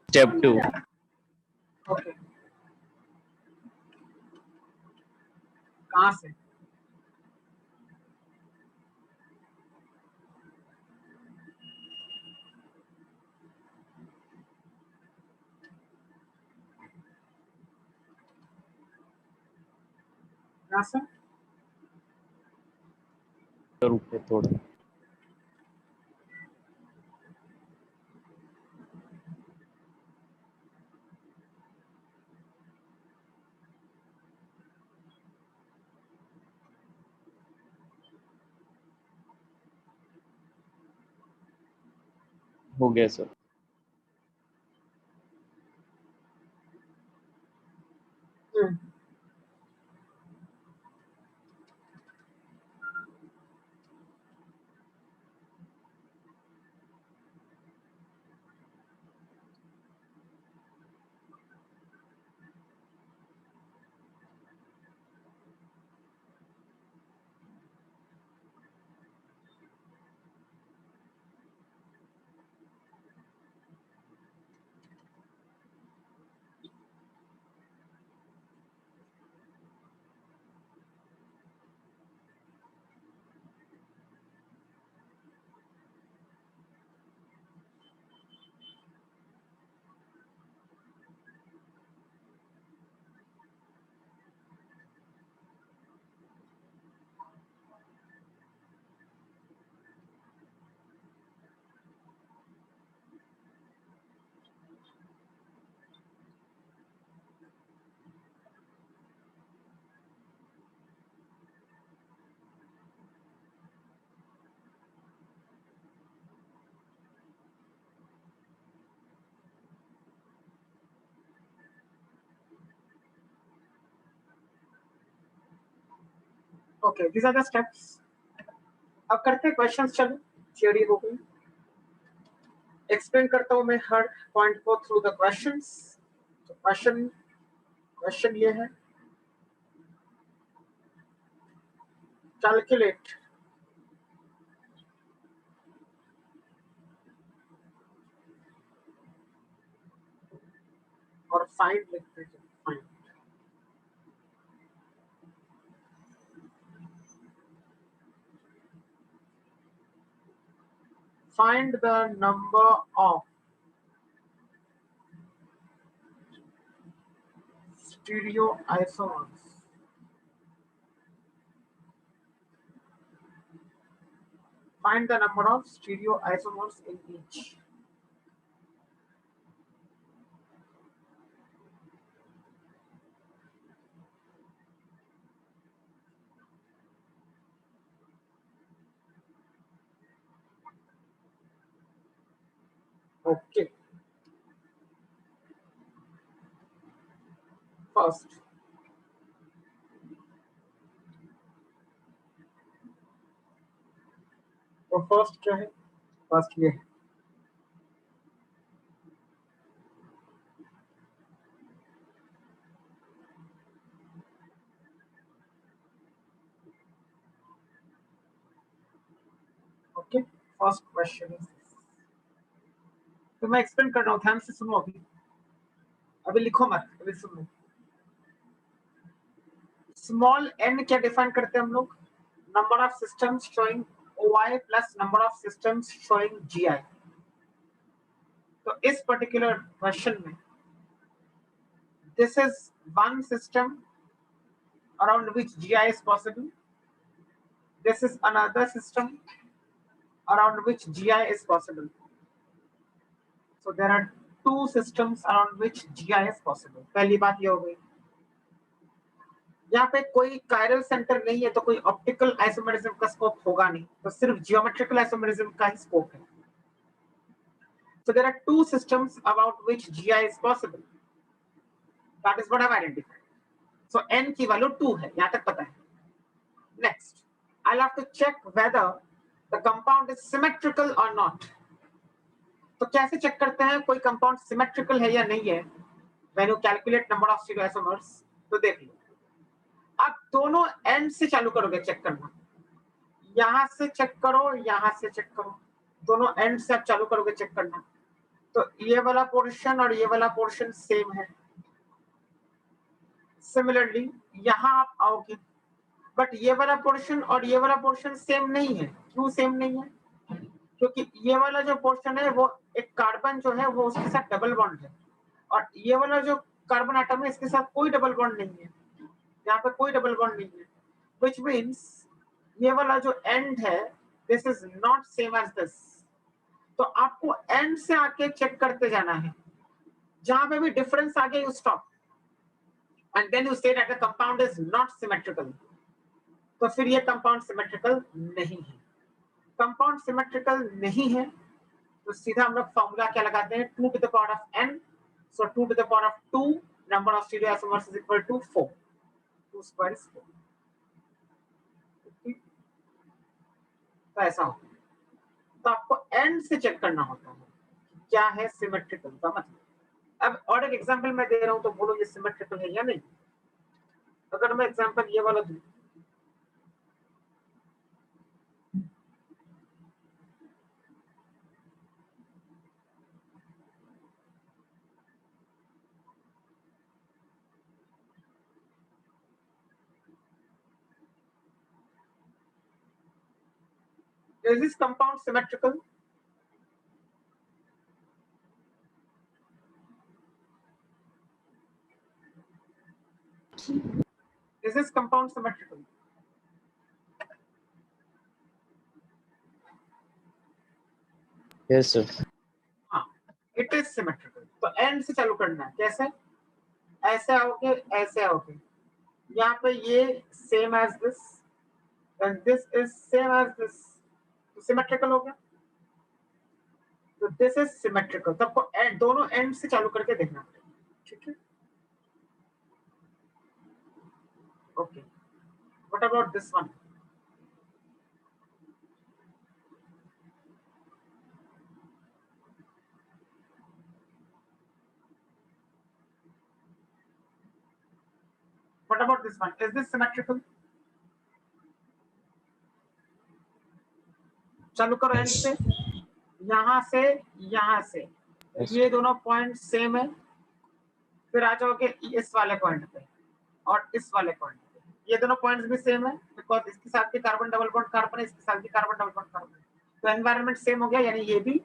[SPEAKER 3] स्टेप 2
[SPEAKER 1] ओके, कहाँ से? कहाँ से?
[SPEAKER 3] रूप पे थोड़ा हो गया sir.
[SPEAKER 1] Hmm, okay, these are the steps. अब करते हैं क्वेश्चंस। चलो, थ्योरी हो गई, एक्सप्लेन करता हूँ मैं हर पॉइंट को थ्रू द क्वेश्चंस। तो क्वेश्चन ये है, कैलकुलेट और फाइंड लिखते हैं। Find find the number of stereoisomers in each. Okay, first तो फर्स्ट क्या है? फर्स्ट ये है, ओके। फर्स्ट क्वेश्चन इज, तो मैं एक्सप्लेन कर रहा हूँ, ध्यान से सुनो। अभी लिखो मत, अभी सुनो। स्मॉल n क्या डिफाइन करते हैं हम लोग? Number of systems showing OI plus number of systems showing GI। तो इस पर्टिकुलर क्वेश्चन में this is one system around which GI is possible. This is another system around which GI is possible. So there are two systems around which GI is possible. पहली बात ये हो गई। यहाँ पे कोई कायरल सेंटर नहीं है तो कोई ऑप्टिकल आइसोमेरिज्म का स्कोप होगा नहीं, तो सिर्फ जियोमेट्रिकल आइसोमेरिज्म का ही स्कोप है। So there are two systems about which GI is possible. That is what I've identified. So n की वैल्यू 2 है, यहाँ तक पता है। Next, I'll have to check whether the compound is symmetrical or not. तो कैसे check करते हैं कोई कंपाउंड सिमेट्रिकल है या नहीं है? When you calculate number of stereoisomers, तो देख लो, आप दोनों एंड से चालू करोगे चेक करना। यहां से चेक करो, यहां से चेक करो, दोनों एंड से आप चालू करोगे चेक करना, तो ये वाला पोर्शन और ये वाला पोर्शन सेम है। सिमिलरली यहां आप आओगे, बट ये वाला पोर्शन और ये वाला पोर्शन सेम नहीं है। क्यों सेम नहीं है? क्योंकि ये वाला जो पोर्शन है वो एक कार्बन जो है वो उसके साथ डबल बॉन्ड है, और ये वाला जो कार्बन एटम है इसके साथ कोई डबल बॉन्ड नहीं है, यहाँ पे कोई डबल बॉन्ड नहीं है, which means ये वाला जो एंड है this is not same as this. तो आपको एंड से आके चेक करते जाना है, जहां पे भी डिफरेंस आ गया you stop and then you say that the compound is not symmetrical. तो फिर ये कंपाउंड सिमेट्रिकल नहीं है। कंपाउंड सिमेट्रिकल नहीं है तो सीधा हम लोग फॉर्मूला क्या लगाते हैं, 2 to the power of n, so 2 to the power of 2 number of stereoisomers is equal to 4, 2 square is 4। तो ऐसा होता है, तो आपको एंड से चेक करना होता है क्या है सिमेट्रिकल का मतलब। अब और एक एग्जांपल मैं दे रहा हूं तो बोलो ये सिमेट्रिकल है या नहीं। अगर मैं एग्जांपल ये वाला दूं, is this compound symmetrical? Is this compound symmetrical?
[SPEAKER 3] Yes sir.
[SPEAKER 1] हाँ, it is symmetrical। तो एंड से चालू करना है, कैसे? ऐसे आओगे, ऐसे आओगे, यहाँ पे ये same as this and this is same as this, तो सिमेट्रिकल हो गया। तो दिस इज सिमेट्रिकल। तो आपको एंड दोनों एंड से चालू करके देखना पड़ेगा, ठीक है? Okay, what about this one? What about this one? Is this symmetrical? चालू करो एंड से, यहाँ से यहाँ से, ये दोनों पॉइंट सेम है, फिर आ जाओगे इस वाले पॉइंट पे और इस वाले पॉइंट पे, ये दोनों पॉइंट्स भी सेम है बिकॉज इसके साथ भी कार्बन डबल बॉन्ड कार्बन है, इसके साथ भी कार्बन डबल बॉन्ड कार्बन है, तो एनवायरनमेंट सेम हो गया, यानी ये भी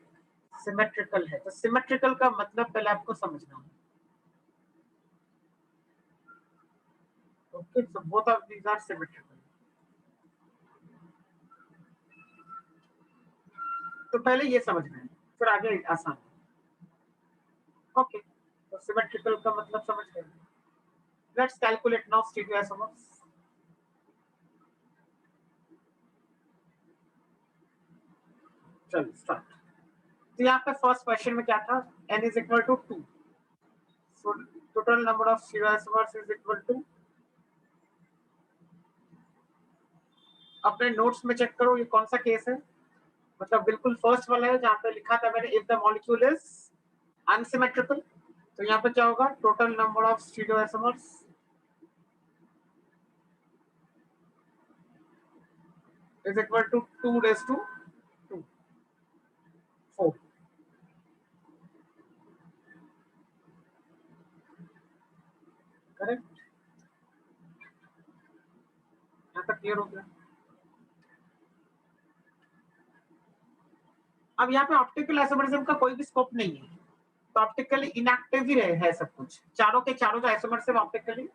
[SPEAKER 1] सिमेट्रिकल है। तो सिमेट्रिकल का मतलब पहले आपको समझना है। Okay, so both of these are symmetrical. तो पहले ये समझना है, फिर आगे आसान। ओके, तो सिमेट्रिकल का मतलब समझ गए। Let's calculate now stereoisomers. चलो स्टार्ट। तो यहाँ पे फर्स्ट क्वेश्चन में क्या था, n is equal to 2, so total number of stereoisomers is equal to, अपने नोट्स में चेक करो ये कौन सा केस है, मतलब बिल्कुल फर्स्ट वाला है जहाँ पे लिखा था मैंने if the molecule is unsymmetrical. तो यहाँ पे क्या होगा, total number of stereoisomers is equal to 2 raised to 2, 4। Correct, यहाँ तक क्लियर हो गया। अब यहाँ पे ऑप्टिकल आइसोमरिज्म का कोई भी स्कोप नहीं है, तो ऑप्टिकली इनएक्टिव ही है सब कुछ, चारों के चारों जो आइसोमर्स है ऑप्टिकली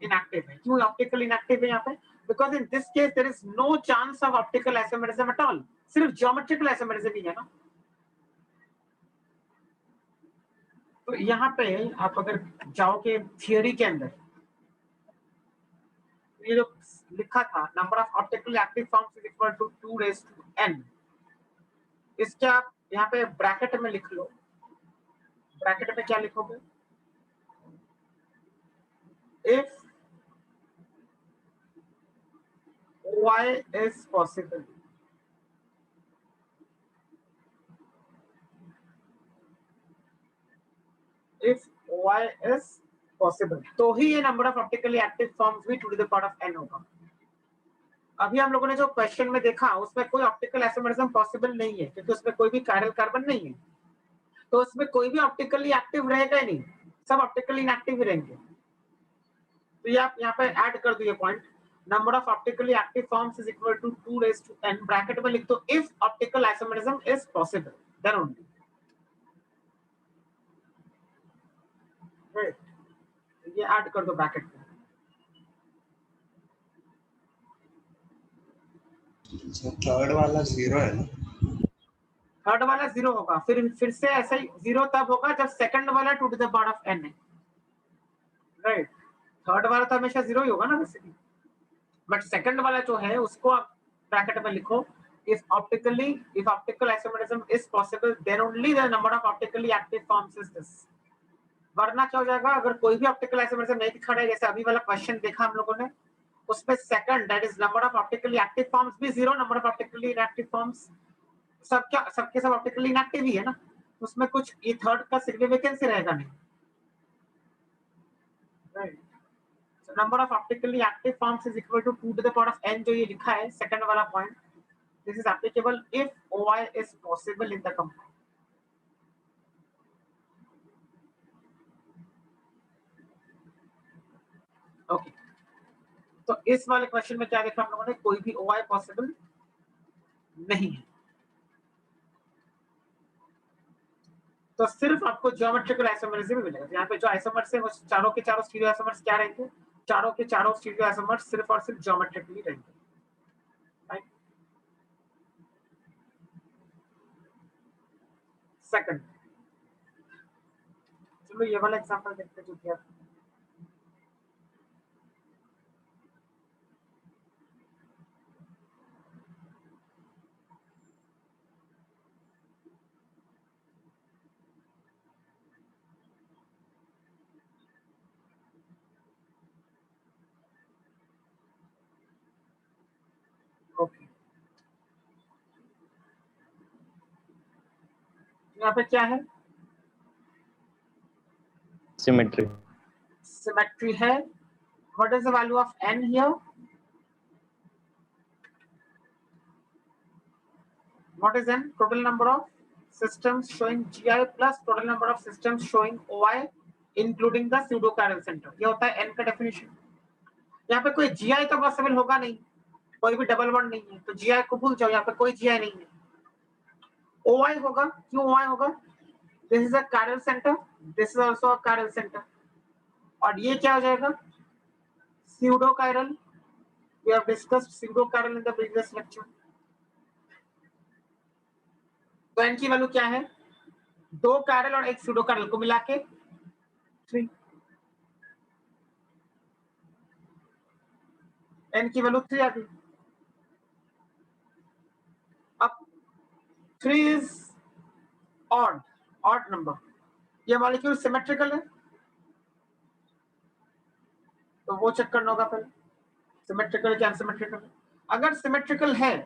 [SPEAKER 1] इनएक्टिव है। क्यों ऑप्टिकली इनएक्टिव है यहाँ पे? Because in this case there is no chance of optical isomerism at all, सिर्फ ज्योमेट्रिकल आइसोमरिज्म ही है ना। तो यहाँ पे आप अगर जाओगे थियोरी के अंदर, ये जो लिखा था number of optically active forms is equal to 2 raised to n, इसके आप यहाँ पे ब्रैकेट में लिख लो। ब्रैकेट में क्या लिखोगे, if y is possible, if y is possible तो ही ये number of optically active forms भी 2 to the power of n होगा। अभी हम लोगों ने जो क्वेश्चन में देखा उसमें कोई ऑप्टिकल आइसोमरिज्म पॉसिबल नहीं है क्योंकि उसमें कोई भी कायरल कार्बन नहीं है, तो उसमें कोई भी ऑप्टिकली एक्टिव रहेगा ही नहीं, सब ऑप्टिकली इनएक्टिव ही रहेंगे। तो ये आप यहाँ पे ऐड कर दो ये point, number of optically active forms is equal to 2 raise to n, bracket में लिख दो if optical isomerism is possible then only, right? ये ऐड कर दो ब्रैकेट में।
[SPEAKER 2] सर थर्ड वाला 0 है ना?
[SPEAKER 1] थर्ड वाला 0 होगा, फिर से ऐसा ही 0 तब होगा जब सेकंड वाला to the power of n है, राइट? थर्ड वाला तो हमेशा 0 ही होगा ना वैसे भी, बट सेकंड वाला जो है उसको आप ब्रैकेट में लिखो if optical isomerism is possible then only the number of optically active forms is this। वरना क्या हो जाएगा, अगर कोई भी ऑप्टिकल आइसोमरिज्म नहीं दिखा रहा है, जैसे अभी वाला क्वेश्चन देखा हम लोगों ने, उसमें second that is number of optically active forms भी 0, number of optically inactive forms सबके सब ऑप्टिकली इनएक्टिव ही है ना, उसमें कुछ ये थर्ड का सिग्निफिकेंस ही रहेगा नहीं, right? So number of optically active forms is equal to 2 to the power of n, जो ये लिखा है सेकंड वाला point, this is applicable if OI is possible in the compound. Okay, तो इस वाले क्वेश्चन में क्या देखा हम लोगों ने, कोई भी OI पॉसिबल नहीं है, तो सिर्फ आपको ज्योमेट्रिकल आइसोमर्स ही मिलेगा। यहाँ पे जो आइसोमर्स है वो चारों के चारों स्टीरियो आइसोमर्स क्या रहेंगे, चारों के चारों स्टीरियो आइसोमर्स सिर्फ और सिर्फ ज्योमेट्रिकली रहेंगे, राइट? सेकंड, चलो ये वाला एग्जांपल देखते हैं जो किया। ओके, यहाँ पे क्या है,
[SPEAKER 3] सिमेट्री।
[SPEAKER 1] सिमेट्री है। What is the value of n here, what is n, total number of systems showing GI plus total number of systems showing OI including the pseudo chiral center, ये होता है n का definition. यहाँ पे कोई GI तो possible होगा नहीं, कोई भी डबल बॉन्ड नहीं है, तो GI को भूल जाओ, यहाँ पे कोई GI नहीं है। OI होगा, क्यों OI होगा, this is a chiral center, this is also a chiral center, और ये क्या हो जाएगा, pseudo chiral, we have discussed pseudo chiral in the previous lecture। तो n की वैल्यू क्या है, 2 chiral और 1 pseudo chiral को मिला के 3, n की वैल्यू 3 आ गई। अब 3 इज ऑड नंबर, ये मॉलिक्यूल सिमेट्रिकल है तो वो चेक करना होगा पहले, सिमेट्रिकल क्या अनसिमेट्रिकल। अगर सिमेट्रिकल है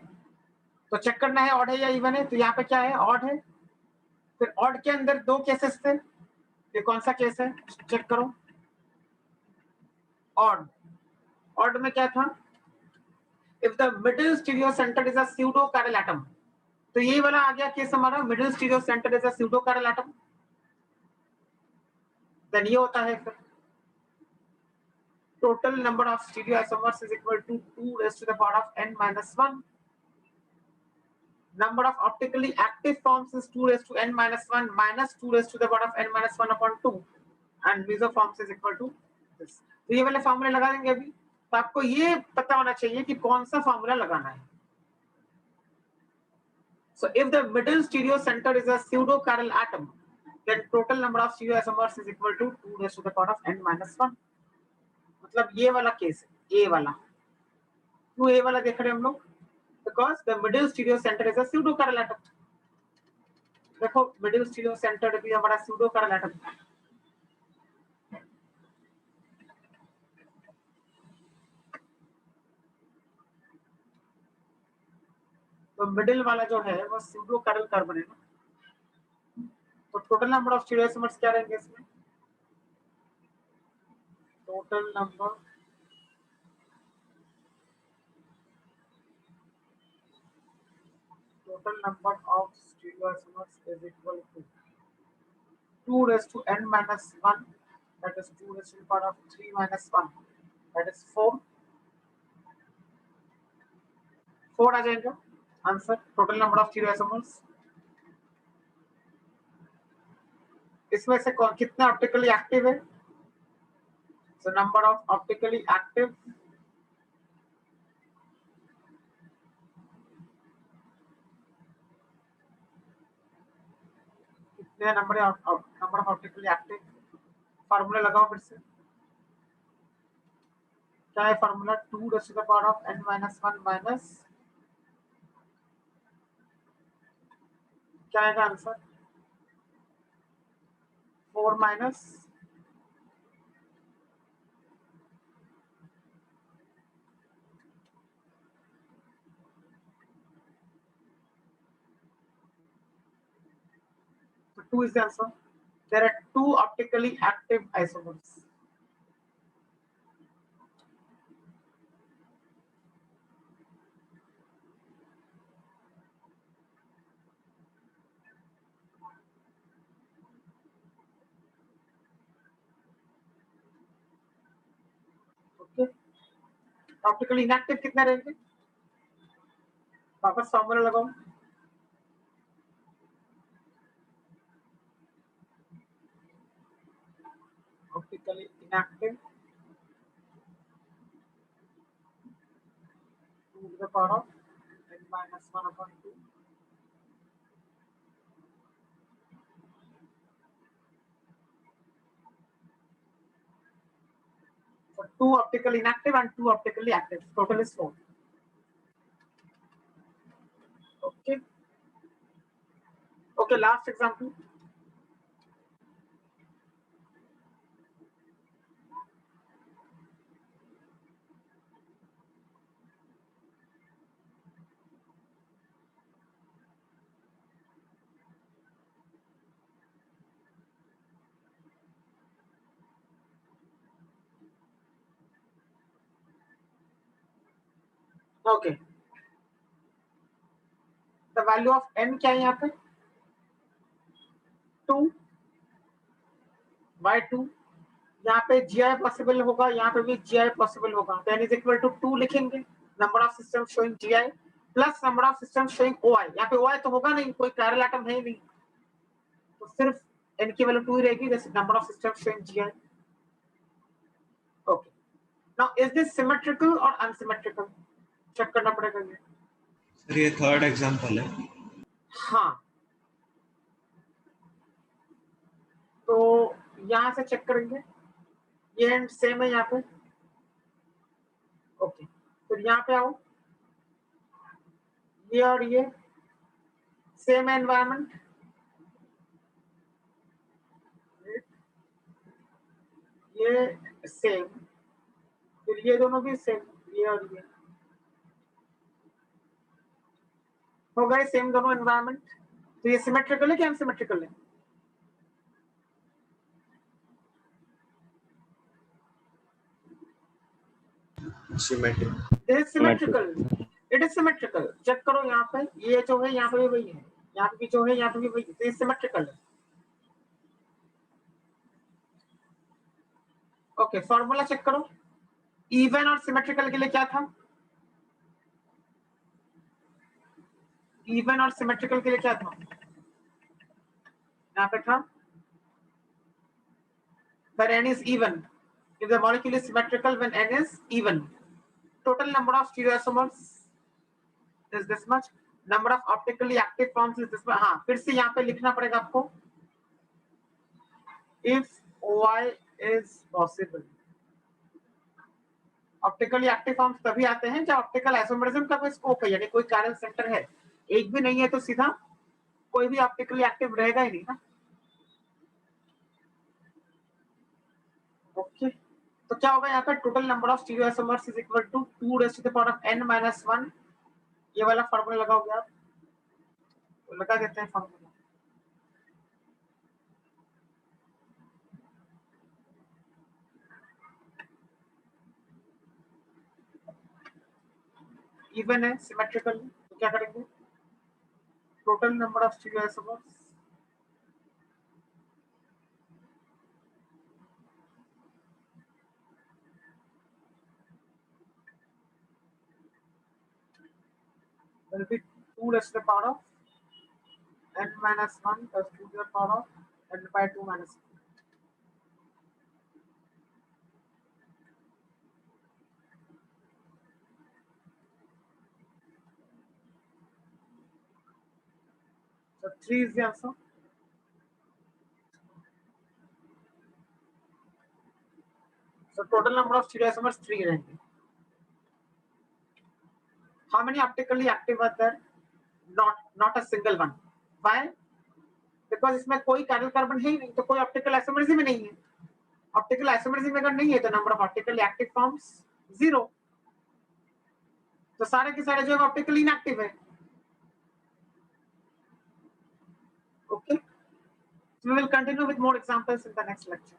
[SPEAKER 1] तो चेक करना है ऑड है या इवन है, तो यहाँ पे क्या है, ऑड है। फिर ऑड के अंदर 2 केसेस थे, ये कौन सा केस है चेक करो, ऑड में क्या था, if the middle stereo center is a pseudo chiral atom, तो ये वाला आ गया केस हमारा, middle stereo center is a pseudo chiral atom, then ये होता है फिर total number of stereoisomers is equal to 2 raised to the power of n minus 1. Number of optically active forms is 2 raised to n minus 1 minus 2 raised to the power of n minus 1 upon 2, and mesoforms is equal to this। तो ये वाले फॉर्मूले लगा देंगे अभी, तो आपको ये पता होना चाहिए कि कौन सा फॉर्मूला लगाना है। So if the middle stereo center is a pseudo chiral atom, then total number of stereoisomers is equal to 2 raised to the power of n minus 1। मतलब ये वाला केस है, ए वाला, क्यों ए वाला देख रहे हैं हम लोग, because the middle stereo center is a pseudo chiral atom. देखो मिडिल स्टीरियो सेंटर भी हमारा स्यूडो chiral एटम, तो मिडिल वाला जो है वो स्यूडो chiral कार्बन है ना, तो टोटल नंबर ऑफ स्टीरियोसोमर्स क्या रहेंगे इसमें, total number total number of stereoisomers is equal to 2 raised to n minus 1, that is 2 raised to the power of 3 minus 1, that is 4. 4 आ जाएगा answer total number of stereoisomers. इसमें से कितने optically active है? So number of optically active कितने number of optically active, formula लगाओ फिर से। क्या है formula? 2 raised to the power of n minus 1 minus क्या आएगा answer? 4 minus 2 is the answer. There are 2 optically active isomers. Okay. Optically inactive कितने रहेंगे? वापस फॉर्मूला लगाओ। Optically inactive 2 to the power of n minus 1 upon 2. So 2 optically inactive and 2 optically active. Total is 4. Okay. Okay, last example. Okay. The value of n क्या है यहाँ पे? 2 by 2. यहाँ पे GI पॉसिबल होगा, यहाँ पे भी GI पॉसिबल होगा। तो n is equal to 2 लिखेंगे। Number of system showing GI plus number of system showing OI। यहाँ पे OI तो होगा नहीं, कोई कैरल एटम है ही नहीं, तो सिर्फ n की वैल्यू 2 ही रहेगी। जैसे number of system showing GI। Okay, now is this symmetrical और अनसिमेट्रिकल? चेक करना पड़ेगा ये।
[SPEAKER 2] सर ये थर्ड एग्जांपल है।
[SPEAKER 1] हाँ, तो यहां से चेक करेंगे, ये एंड सेम है यहाँ पे। ओके, फिर यहाँ पे आओ, ये और ये सेम एनवायरनमेंट, ये सेम, फिर ये दोनों भी सेम, ये और ये हो गए सेम दोनों एनवायरनमेंट। तो ये सिमेट्रिकल है कि अनसिमेट्रिकल है?
[SPEAKER 2] Symmetric.
[SPEAKER 1] It is symmetrical. It is symmetrical. Check करो यहाँ पे, ये जो है यहाँ पे भी वही है, यहाँ पे भी जो है यहाँ पे भी वही है, तो ये सिमेट्रिकल है। ओके, फॉर्मूला चेक करो। इवन और सिमेट्रिकल के लिए क्या था? इवन और सिमेट्रिकल के लिए क्या था? यहाँ पे था when n is even, if the molecule is symmetrical when n is even. Total number of stereoisomers is this much. Number of optically active forms is this much. हाँ, फिर से यहाँ पे लिखना पड़ेगा आपको, if OI is possible. Optically active forms तभी आते हैं जब ऑप्टिकल आइसोमरिज्म का कोई स्कोप है, यानी कोई कैरल सेंटर है। एक भी नहीं है तो सीधा कोई भी ऑप्टिकली एक्टिव रहेगा ही नहीं ना। ओके, तो क्या होगा यहाँ पे? Total number of stereoisomers is equal to 2 raised to the power of n minus 1। ये वाला फार्मूला लगाओगे आप, तो लगा देते हैं फार्मूला। इवन है, सिमेट्रिकल, तो क्या करेंगे? total number of stereoisomers. Will be 2 raised to the power of n minus 1 plus 2 to the power of n by 2 minus 1. So 3 is the answer. So total number of stereoisomers 3 रहेंगे. How many optically active are there? Not a single one. Why? Because इसमें कोई chiral carbon है ही नहीं, तो कोई optical isomerism ही नहीं है. Optical isomerism अगर नहीं है तो number of optically active forms 0. तो सारे के सारे जो है optically inactive है. Okay. So we will continue with more examples in the next lecture.